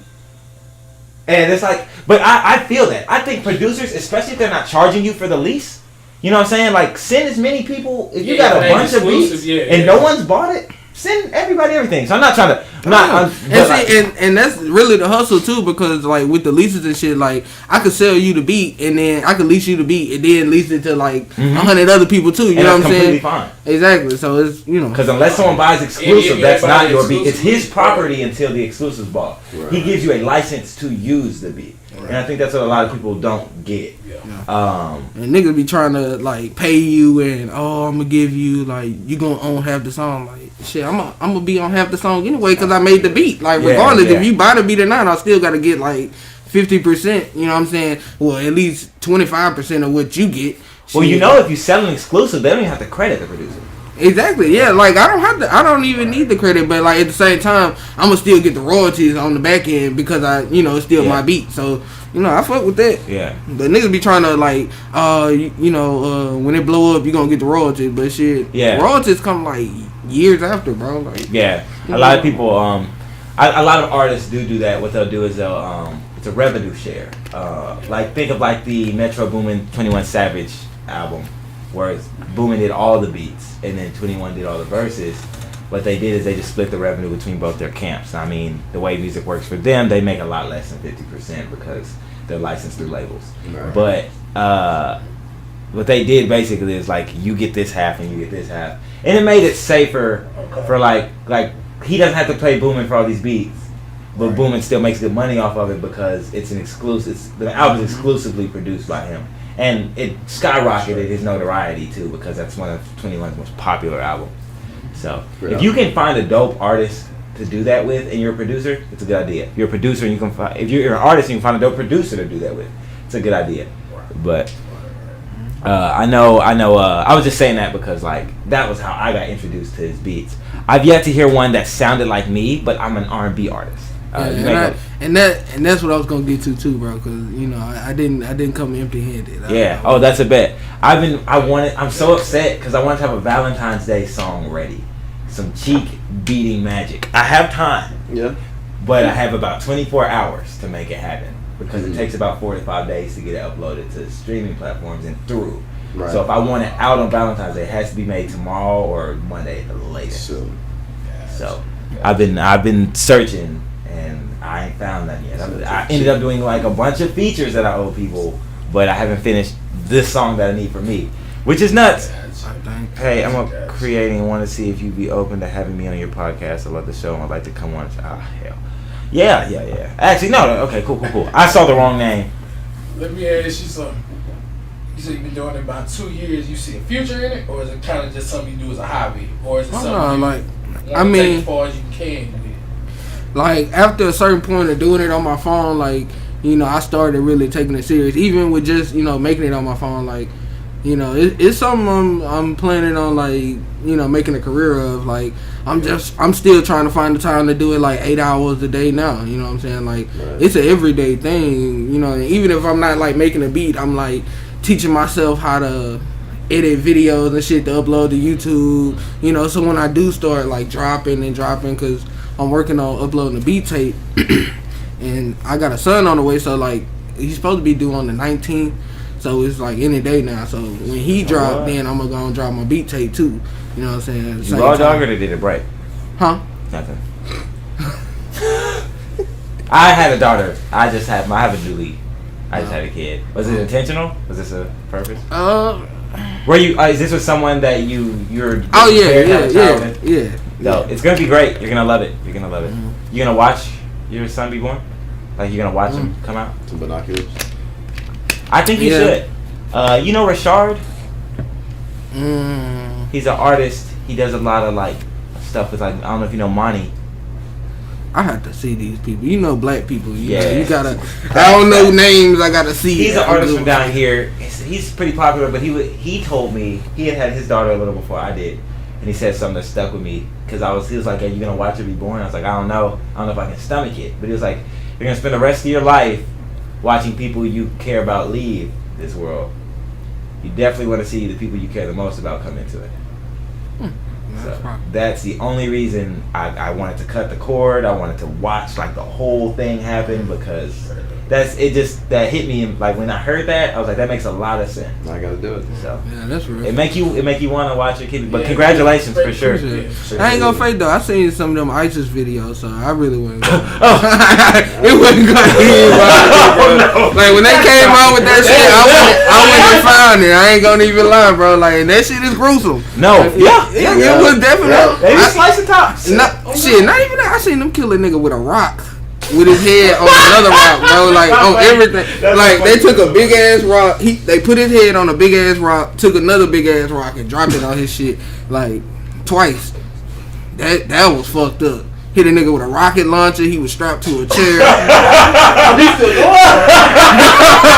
And it's like, but I feel that. I think producers, especially if they're not charging you for the lease, you know what I'm saying? Like, send as many people, if you got a bunch of beats and no one's bought it, send everybody everything. So I'm not trying to, and that's really the hustle too, because like with the leases and shit, like I could sell you the beat and then I could lease you the beat and then lease it to like 100 other people too. You know what I'm saying? Fine. Exactly. So it's because unless someone buys exclusive, that's not your beat. It's his property until the exclusive's bought. Right. He gives you a license to use the beat. Right. And I think that's what a lot of people don't get. Yeah. And niggas be trying to like pay you and I'm gonna give you like you gonna own half the song. Like shit, I'm gonna be on half the song anyway because I made the beat. Like regardless if you buy the beat or not, I still gotta get like 50%. You know what I'm saying? Well, at least 25% of what you get. Well, if you sell an exclusive, they don't even have to credit the producer. Exactly, yeah. Like I don't even need the credit, but like at the same time, I'm gonna still get the royalties on the back end because it's still my beat. So I fuck with that. Yeah. But niggas be trying to like, when it blow up, you gonna get the royalties, but shit, royalties come like years after, bro. Like, a lot of people, a lot of artists do that. What they'll do is it's a revenue share. Like think of like the Metro Boomin 21 Savage album, where Boomin did all the beats and then 21 did all the verses. What they did is they just split the revenue between both their camps. I mean, the way music works for them, they make a lot less than 50% because they're licensed through labels. Right. But what they did basically is like you get this half and you get this half, and it made it safer for like he doesn't have to pay Boomin for all these beats, but Boomin still makes good money off of it because it's an exclusive. The album is exclusively produced by him. And it skyrocketed his notoriety too because that's one of 21's most popular albums. So if you can find a dope artist to do that with and you're a producer, it's a good idea. If you're a producer and if you're an artist and you can find a dope producer to do that with, it's a good idea. But I know. I was just saying that because like that was how I got introduced to his beats. I've yet to hear one that sounded like me, but I'm an R&B artist. And that's what I was gonna get to too, bro. Cause I didn't come empty-handed. That's a bet. I'm so upset because I wanted to have a Valentine's Day song ready, some cheek beating magic. I have time. Yeah. But I have about 24 hours to make it happen because it takes about 4 to 5 days to get it uploaded to streaming platforms and through. Right. So if I want it out on Valentine's Day, it has to be made tomorrow or Monday at the latest. So I've been searching. And I ain't found none yet. I ended up doing like a bunch of features that I owe people, but I haven't finished this song that I need for me, which is nuts. Hey, I'm creating. Want to see if you'd be open to having me on your podcast. I love the show. I'd like to come on. Hell, yeah. Actually, no. Okay, cool. I saw the wrong name. Let me ask you something. You said you've been doing it about 2 years. You see a future in it, or is it kind of just something you do as a hobby, or is it something take as far as you can? Like after a certain point of doing it on my phone, like I started really taking it serious. Even with just making it on my phone, like it's something I'm planning on like making a career of. Like I'm still trying to find the time to do it like 8 hours a day now. You know what I'm saying? Like it's an everyday thing. And even if I'm not like making a beat, I'm like teaching myself how to edit videos and shit to upload to YouTube. So when I do start like dropping, because I'm working on uploading the beat tape, and I got a son on the way, so like he's supposed to be due on the 19th, so it's like any day now. So when he dropped, then I'm gonna drop my beat tape too. You know what I'm saying? You raw dog or did it break? Huh? Nothing. I had a daughter. I have a Julie. I just had a kid. Was it intentional? Was this a purpose? Were you? Is this with someone that you're? Oh yeah. No, it's gonna be great. You're gonna love it. You're gonna love it. You're gonna watch your son be born. Like you're gonna watch him come out. Some binoculars. I think you should. You know Rashard? He's an artist. He does a lot of like stuff with like I don't know if you know Monty. I have to see these people. You know, black people. You Yeah. know, you gotta. I don't know names. I gotta see. He's an artist from down here. He's pretty popular, but he told me he had his daughter a little before I did, and he said something that stuck with me because he was like, "Are you gonna watch her be born?" I was like, "I don't know if I can stomach it." But he was like, "You're gonna spend the rest of your life watching people you care about leave this world. You definitely want to see the people you care the most about come into it." So that's the only reason I wanted to cut the cord. I wanted to watch like the whole thing happen because that hit me. Like when I heard that, I was like, that makes a lot of sense. I gotta do it. Yeah, that's real. It make you want to watch your kids. But congratulations for sure. I ain't gonna fake though. I seen some of them ISIS videos, so I really wasn't. It wasn't gonna be like when they came out with that shit. I went and found it. I ain't gonna even lie, bro. Like that shit is gruesome. No, it was definitely. They be slicing tops. Not even that. I seen them kill a nigga with a rock. With his head on another rock, bro, like on everything. Like they took a big ass rock, they put his head on a big ass rock, took another big ass rock and dropped it on his shit like twice. That was fucked up. Hit a nigga with a rocket launcher. He was strapped to a chair.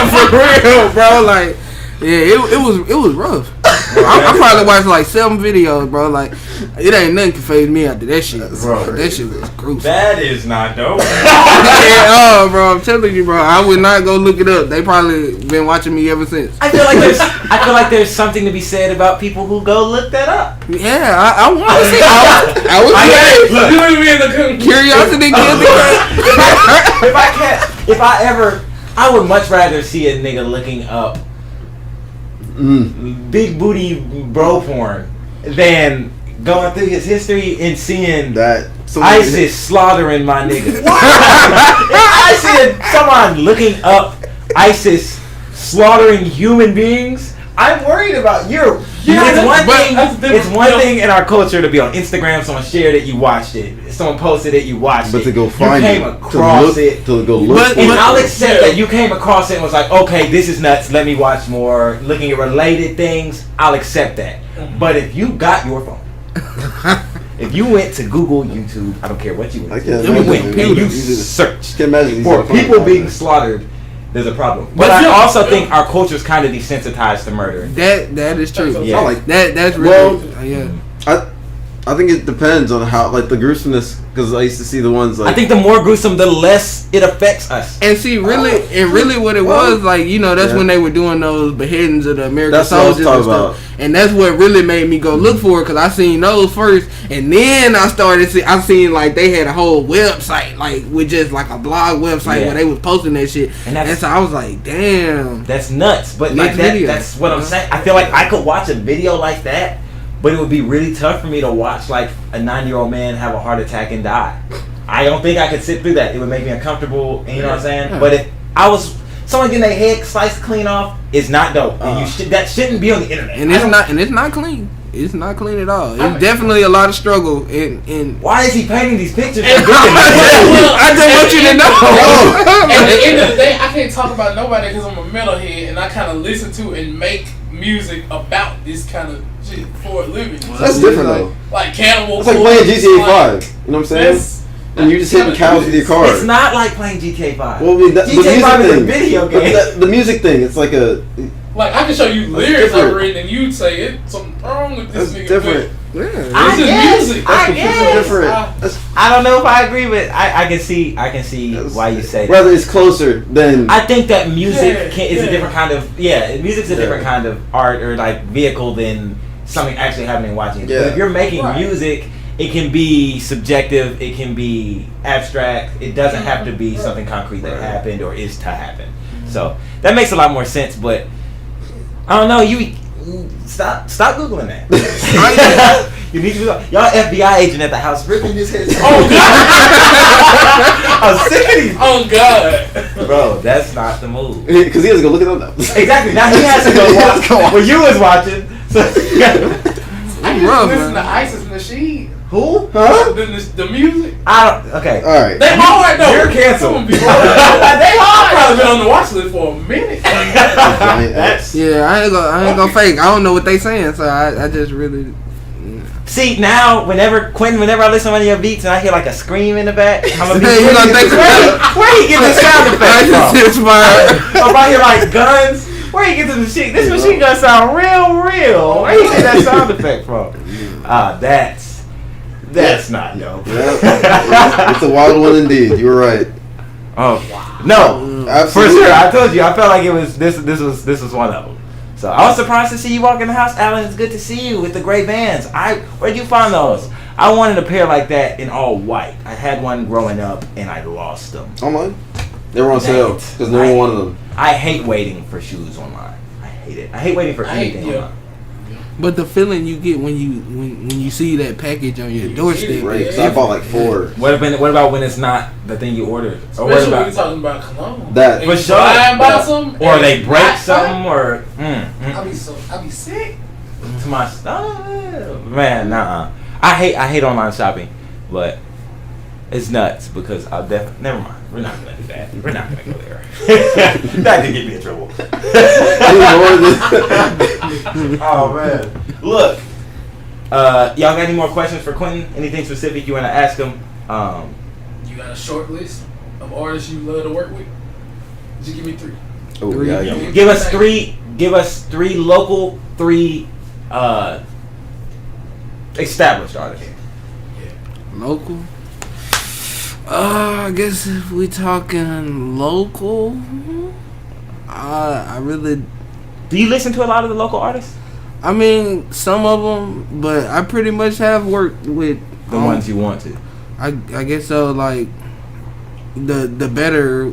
For real, bro. Like, yeah, it was rough. I probably watched like 7 videos, bro. Like, it ain't nothing can phase me after that shit, bro. That shit was gruesome. That is not dope. Bro, I'm telling you, bro. I would not go look it up. They probably been watching me ever since. I feel like there's something to be said about people who go look that up. Yeah, I want to see. I was curiosity killed the cat. I would much rather see a nigga looking up big booty bro porn than going through his history and seeing that ISIS slaughtering my nigga. I see someone looking up ISIS slaughtering human beings. I'm worried about you. It's one thing in our culture to be on Instagram. Someone shared it, you watched it. Someone posted it, you watched it. But to go find you came across it. To go look. And I'll accept that you came across it and was like, okay, this is nuts. Let me watch more. Looking at related things, I'll accept that. But if you got your phone, if you went to Google, YouTube, I don't care what you went to, and you searched for people being slaughtered, there's a problem. But I also think our culture's kind of desensitized to murder. That is true. Yeah. I like that. That's really I think it depends on how, like, the gruesomeness, because I used to see the ones like. I think the more gruesome, the less it affects us. And see, really, what it was like, you know, that's when they were doing those beheadings of the American soldiers and stuff. And that's what really made me go look for it, because I seen those first, and then I seen like they had a whole website, like with just like a blog website where they was posting that shit, and so I was like, damn, that's nuts. But like that's what I'm saying. I feel like I could watch a video like that, but it would be really tough for me to watch like a 9-year-old man have a heart attack and die. I don't think I could sit through that. It would make me uncomfortable. And you know what I'm saying? Yeah. But if I was someone getting their head sliced clean off, is not dope. And that shouldn't be on the internet. And it's not clean. It's not clean at all. It's definitely a lot of struggle. In why is he painting these pictures? I just want you to know. At the end of the day, I can't talk about nobody because I'm a metalhead and I kind of listen to and make music about this kind of shit for a living. Well, that's different though. Like Cannibal. It's like playing GTA 5. You know what I'm saying? And you're just hitting cows with your car. It's not like playing GTA 5. Well, I mean, GTA 5 is a video game. The music thing, it's like a. Like I can show you lyrics I've written, and you'd say it's something wrong with this nigga. Different. This is music. That's different. I don't know if I agree, but I can see why you say that. Whether it's closer than. I think that music is a different kind of music's a different kind of art or like vehicle than something actually happening and watching it. Yeah. But if you're making music, it can be subjective, it can be abstract. It doesn't have to be something concrete that happened or is to happen. So that makes a lot more sense. But I don't know. You stop googling that. You need to be y'all FBI agent at the house ripping his head. Oh God! I'm sick of these. Oh God! Bro, that's not the move. Because he has to go look it up now. Exactly. Now he has to go watch. Well, you was watching. So I used to listen to ISIS Nasheed. Who? Huh? The music? I don't. Okay. All right. They hard though. You're canceled. They hard. Probably been on the watch list for a minute. Yeah, I ain't gonna fake. I don't know what they saying, so I just really. See now, whenever I listen to one of your beats and I hear like a scream in the back, I'm gonna be You gonna think where he get the sound effect from? I'm I hear like guns. Where you get the machine? This machine gun sound real. Where you get that sound effect from? That's not dope. Yeah. It's a wild one indeed. You were right. Oh no, absolutely. For sure. I told you. I felt like it was this was one of them. So I was surprised to see you walk in the house, Alan. It's good to see you with the gray Vans. Where'd you find those? I wanted a pair like that in all white. I had one growing up and I lost them. Online? They were on sale because no one wanted them. I hate waiting for shoes online. I hate it. I hate waiting for anything online. But the feeling you get when you see that package on your doorstep, right? Because I bought like 4. What about when it's not the thing you ordered? Or Especially when you're talking about cologne. That for sure. Or they break something, or I be sick. To my man, nah. I hate online shopping, but it's nuts because I'll definitely never mind. We're not gonna do that. We're not gonna go there. That did get me in trouble. Oh man. Look, y'all got any more questions for Quentin? Anything specific you want to ask him? You got a short list of artists you love to work with? Just give me 3. Oh, yeah. Give us 3. Give us 3 local, 3 established artists. Local. I guess if we talking local, I really. Do you listen to a lot of the local artists? I mean, some of them, but I pretty much have worked with the ones you want to. I guess so. Like the better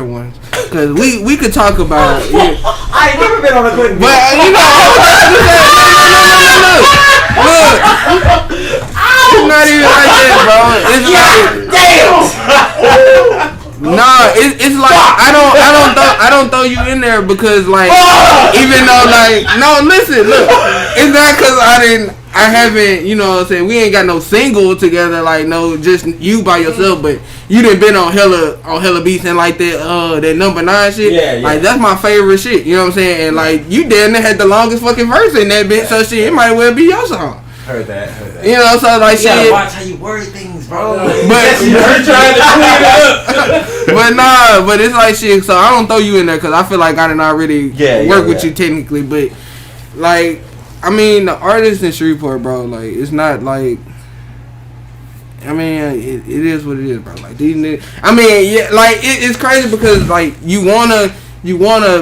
ones, because we could talk about. Yeah. I ain't never been on a Quentin. But you know, look. It's not even like that, bro. It's Nah, it's like I don't throw you in there because like even though like no listen look it's not because I haven't you know what I'm saying we ain't got no single together like no just you by yourself but you done been on hella beats and like that number 9 shit like that's my favorite shit you know what I'm saying and like you damn near had the longest fucking verse in that bitch so shit it might well be your song. Heard that. You know, so like you gotta shit. Watch how you word things, bro. But you're trying to clean it up. but it's like shit. So I don't throw you in there because I feel like I didn't already work with you technically. But like, I mean, the artists in Shreveport, bro. Like, it's not like. I mean, it is what it is, bro. Like these niggas. I mean, yeah, like it's crazy because like you wanna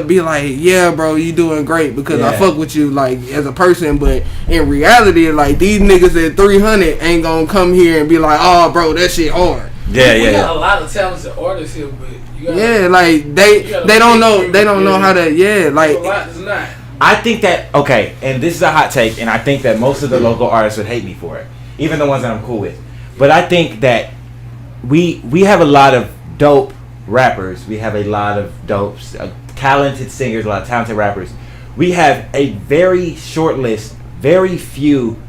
be like, yeah, bro, you doing great because I fuck with you like as a person, but in reality, like these niggas at 300 ain't gonna come here and be like, oh, bro, that shit hard. We got a lot of talented artists here, but you gotta, like they don't know how to like. A lot is not. I think that and this is a hot take, and I think that most of the local artists would hate me for it, even the ones that I'm cool with. But I think that we have a lot of dope rappers. We have a lot of dope, talented singers, a lot of talented rappers. We have a very short list, very few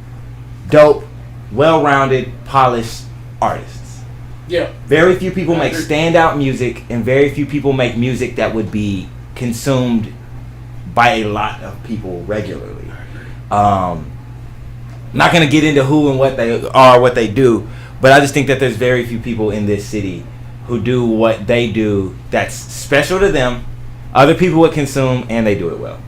dope, well-rounded, polished artists. Yeah. Very few people make standout music, and very few people make music that would be consumed by a lot of people regularly. Not gonna get into who and what they are, what they do, but I just think that there's very few people in this city who do what they do that's special to them, other people would consume, and they do it well.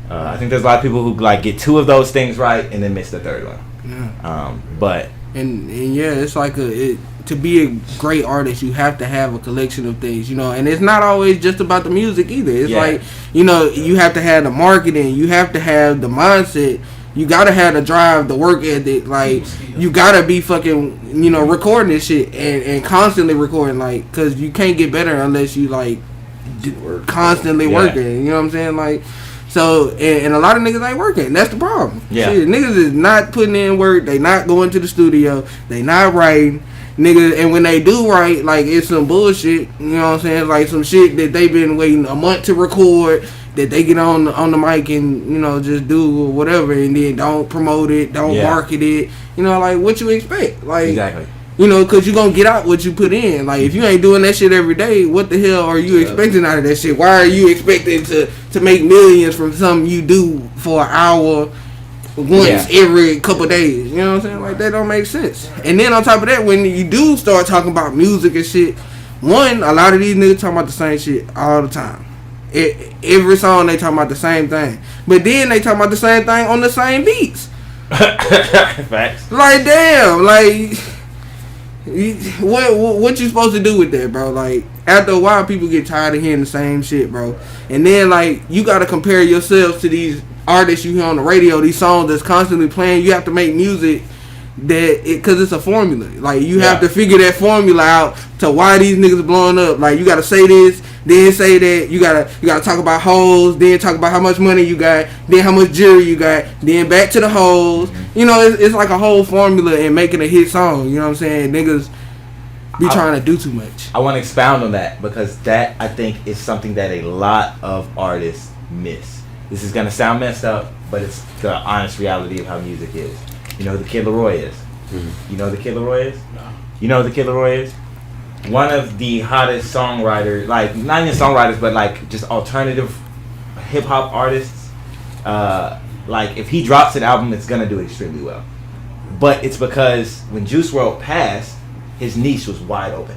I think there's a lot of people who like get 2 of those things right and then miss the 3rd one. Yeah. But yeah, it's like to be a great artist, you have to have a collection of things, you know. And it's not always just about the music either. It's like you know, you have to have the marketing, you have to have the mindset. You gotta have the drive, the work ethic. Like you gotta be fucking, you know, recording this shit and constantly recording, like, cause you can't get better unless you like constantly working. You know what I'm saying? Like, so and a lot of niggas ain't working. That's the problem. Shit, niggas is not putting in work. They not going to the studio. They not writing. Niggas, and when they do write, like it's some bullshit. You know what I'm saying? Like some shit that they've been waiting a month to record. that they get on the mic and, you know, just do whatever and then don't promote it, don't market it. You know, like, what you expect? Like, exactly. You know, because you're going to get out what you put in. Like, if you ain't doing that shit every day, what the hell are you expecting out of that shit? Why are you expecting to make millions from something you do for an hour once every couple days? You know what I'm saying? Like, that don't make sense. And then on top of that, when you do start talking about music and shit, one, a lot of these niggas talking about the same shit all the time. Every song they talking about the same thing. But then they talking about the same thing on the same beats. Facts. Like, damn, like... What you supposed to do with that, bro? Like, after a while, people get tired of hearing the same shit, bro. And then, like, you gotta compare yourself to these artists you hear on the radio, these songs that's constantly playing. You have to make music because it's a formula. Like, you have to figure that formula out to why these niggas blowing up. Like, you gotta say this, then say that. You gotta talk about hoes, then talk about how much money you got, then how much jewelry you got, then back to the hoes. You know, it's like a whole formula in making a hit song. You know what I'm saying? Niggas be trying to do too much. I want to expound on that because that, I think, is something that a lot of artists miss. This is gonna sound messed up, but it's the honest reality of how music is. You know who the Kid Laroi is? You know who the Kid Laroi is? No. You know who the Kid Laroi is? One of the hottest songwriters, like, not even songwriters, but like just alternative hip hop artists. Like, if he drops an album, it's gonna do extremely well. But it's because when Juice WRLD passed, his niche was wide open,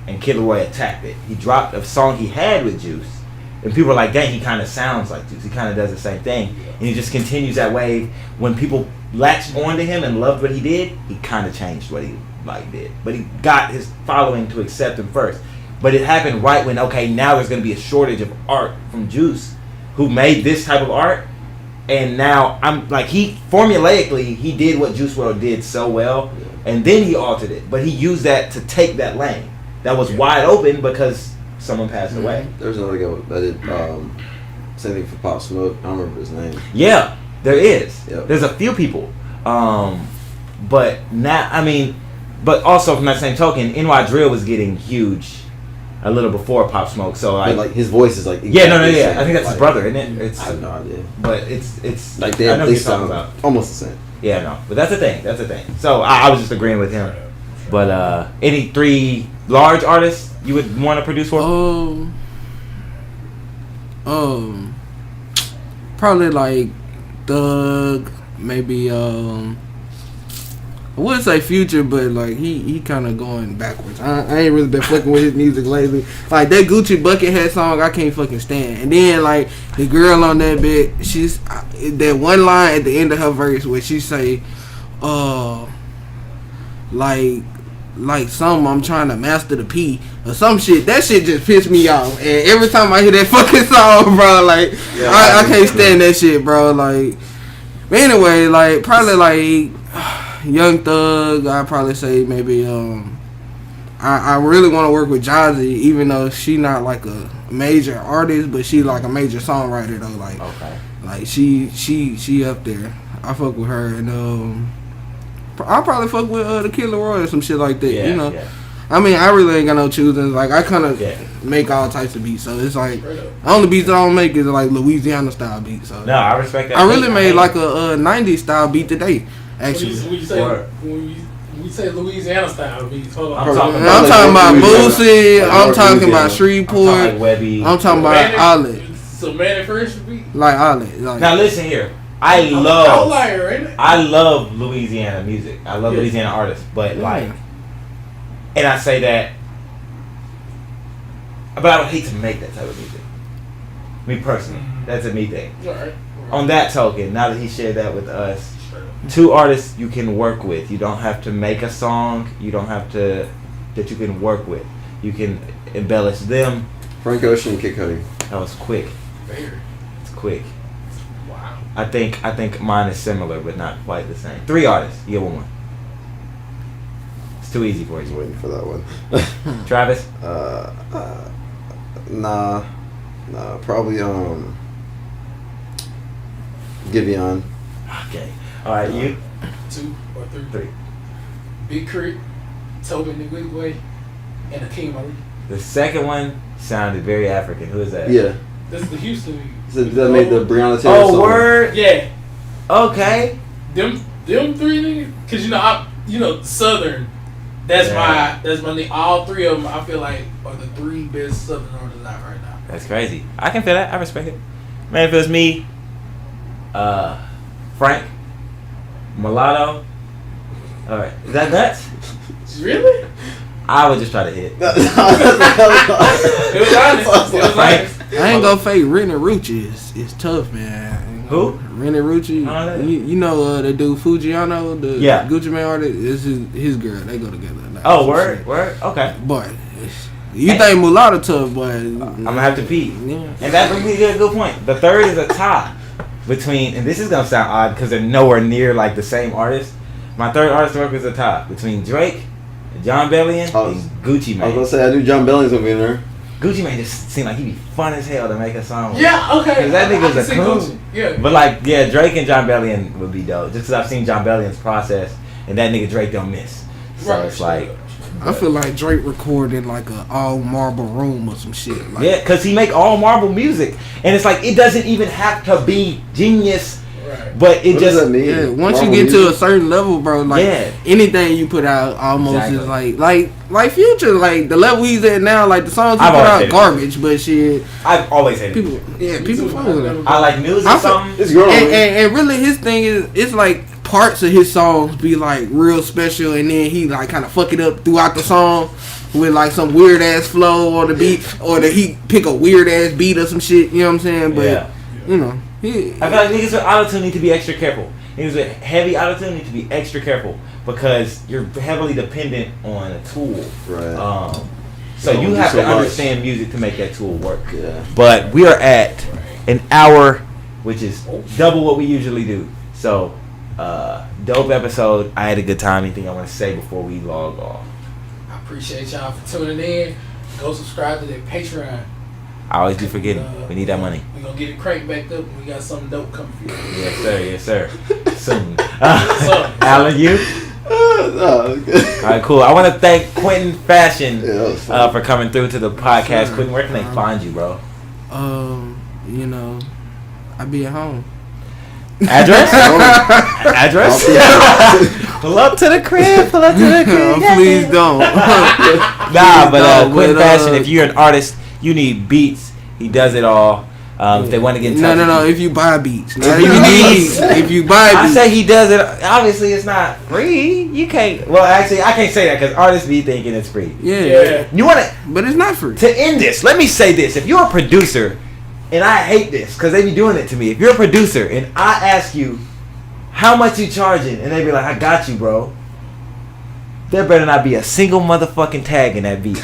and Kid Laroi attacked it. He dropped a song he had with Juice, and people were like, "Dang, he kind of sounds like Juice. He kind of does the same thing." And he just continues that wave. When people latched onto him and loved what he did, he kind of changed what he did. But he got his following to accept him first. But it happened right when, okay, now there's going to be a shortage of art from Juice, who made this type of art. And now I'm like, he formulaically, he did what Juice WRLD did so well, and then he altered it. But he used that to take that lane that was wide open because someone passed away. There's another guy that did same thing for Pop Smoke. I don't remember his name. Yeah, there is. Yep. There's a few people. But now, I mean, but also from that same token, NY Drill was getting huge a little before Pop Smoke. So like his voice is like I think that's his brother, isn't it? I have no idea. But it's like I know they what you're talking sound about. almost the same. Yeah, no, but that's the thing. So I was just agreeing with him. But any three large artists you would want to produce for? Probably like Thug, maybe I wouldn't say Future, but like he kind of going backwards. I ain't really been fucking with his music lately. Like that Gucci Buckethead song, I can't fucking stand. And then like the girl on that bit, she's that one line at the end of her verse where she say, like something, I'm trying to master the P or some shit. That shit just pissed me off. And every time I hear that fucking song, bro, like I can't stand that shit, bro. Like, but anyway, like probably like Young Thug. I'd probably say maybe I really want to work with Jazzy, even though she not like a major artist, but she like a major songwriter though. Like, like she up there. I fuck with her, and I'll probably fuck with the Kid Laroi or some shit like that. You know, I mean, I really ain't got no choosing. Like, I kind of make all types of beats, so it's like the only beats that I don't make is like Louisiana style beats. So no, I respect that. I really made like a '90s style beat today. Actually, when you say Louisiana style beats, hold on. I'm talking about Boosie. I'm talking about Shreveport. I'm talking about Outlet. So Manny Fresh beat. Like Outlet. Like, now listen here. I love Louisiana music. I love Louisiana artists, but like, and I say that, but I would hate to make that type of music. Me personally, that's a me thing. Right. On that token, now that he shared that with us, two artists you can work with. You don't have to make a song. You don't have to, that you can work with. You can embellish them. Frank Ocean and Kid Cudi. That was quick. Very. It's quick. I think mine is similar, but not quite the same. Three artists. You get one. It's too easy for you. I was waiting for that one. Travis? Nah, probably Giveon. Okay. All right, you? 2 or 3. 3. Big Crit, Tobin Niguigwe, and Akeem Ali. The second one sounded very African. Who is that? Yeah. This is the Houston nigga. So that made the Breonna Taylor song. Word. Yeah. Okay. Them three niggas. Cause Southern. That's my nigga. All three of them, I feel like, are the three best Southern artists out right now. That's crazy. I can feel that. I respect it. Man, if it was me, Frank, Mulatto. All right, is that nuts? Really? I would just try to hit. It was honest. Frank. I ain't gonna fake Rennie Rucci. It's tough, man. Who? Rennie Rucci. You know the dude Fujiano, the Gucci Mane artist. This is his girl. They go together. Oh, word. Okay. Boy, you think Mulatto tough, boy? I'm gonna have to pee. Yeah. And that brings me to a good point. The third is a tie between, and this is gonna sound odd because they're nowhere near like the same artist. My third artist to work is a tie between Drake, John Bellion, and Gucci Mane. I was gonna say I knew John Bellion's gonna be in there. Gucci Mane just seemed like he'd be fun as hell to make a song with. Yeah, okay. Because that nigga's a coon. Yeah. But like, yeah, Drake and John Bellion would be dope. Just because I've seen John Bellion's process, and that nigga Drake don't miss. So it's like, I feel like Drake recorded like a all marble room or some shit. Like, yeah, because he make all marble music, and it's like it doesn't even have to be genius. Right. But it just once you get to a certain level, bro, like anything you put out almost is like Future, like the level he's at now, like the songs he put out garbage, but shit. I've always hated people. Yeah, people follow him. I like music or something. It's growing. And really his thing is it's like parts of his songs be like real special, and then he like kind of fuck it up throughout the song with like some weird ass flow or the beat, or he pick a weird ass beat or some shit. You know what I'm saying? But you know. I feel like niggas with autotune need to be extra careful. Niggas with heavy autotune need to be extra careful because you're heavily dependent on a tool. Right. So you have to understand music to make that tool work. Yeah. But we are at an hour, which is double what we usually do. So, dope episode. I had a good time. Anything I want to say before we log off? I appreciate y'all for tuning in. Go subscribe to their Patreon. I always do forgetting. We need that money. We're going to get it cranked back up and we got something dope coming for you. Yes, sir. Soon. Alan, you? No, all right, cool. I want to thank Quentin Fashion for coming through to the podcast. Sure. Quentin, where can they find you, bro? You know, I be at home. Address? Address? Pull up to the crib. Please don't. Nah, but Quentin Fashion, if you're an artist, you need beats. He does it all. If they want to get in touch. No. If you buy beats, if you buy beats. I say he does it. Obviously, it's not free. You can't. Well, actually, I can't say that because artists be thinking it's free. Yeah. You want to? But it's not free. To end this, let me say this: if you're a producer, and I hate this because they be doing it to me. If you're a producer and I ask you how much you charging, and they be like, "I got you, bro," there better not be a single motherfucking tag in that beat.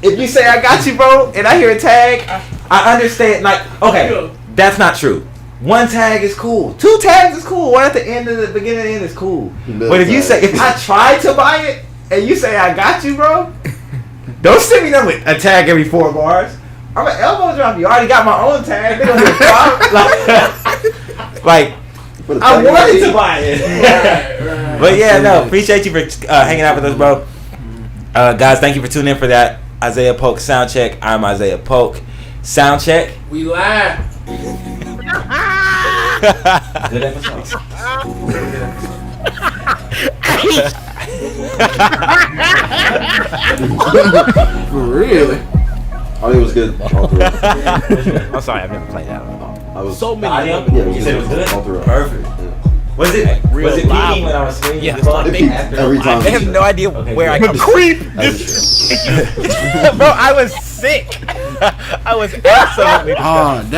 If you say I got you, bro, and I hear a tag, I understand. Like, okay, that's not true. One tag is cool. 2 tags is cool. One at the end of the beginning and the end is cool. But if you say, if I try to buy it and you say I got you, bro, don't send me them with a tag every 4 bars. I'm an elbow drop. You already got my own tag. They don't give a fuck. Like I wanted to buy it. Right. But yeah, no. Appreciate you for hanging out with us, bro. Guys, thank you for tuning in for that Isaiah Polk Soundcheck. I'm Isaiah Polk. Soundcheck. We live. Good episode. For real. I think it was good. All through. I'm sorry, I've never played that one. I was so many. Yeah, you said it was good. All through. Perfect. Yeah. Was it peaking when I was swinging? Yeah, every time. I have no idea where I come from. Creep. Bro, I was sick. I was absolutely.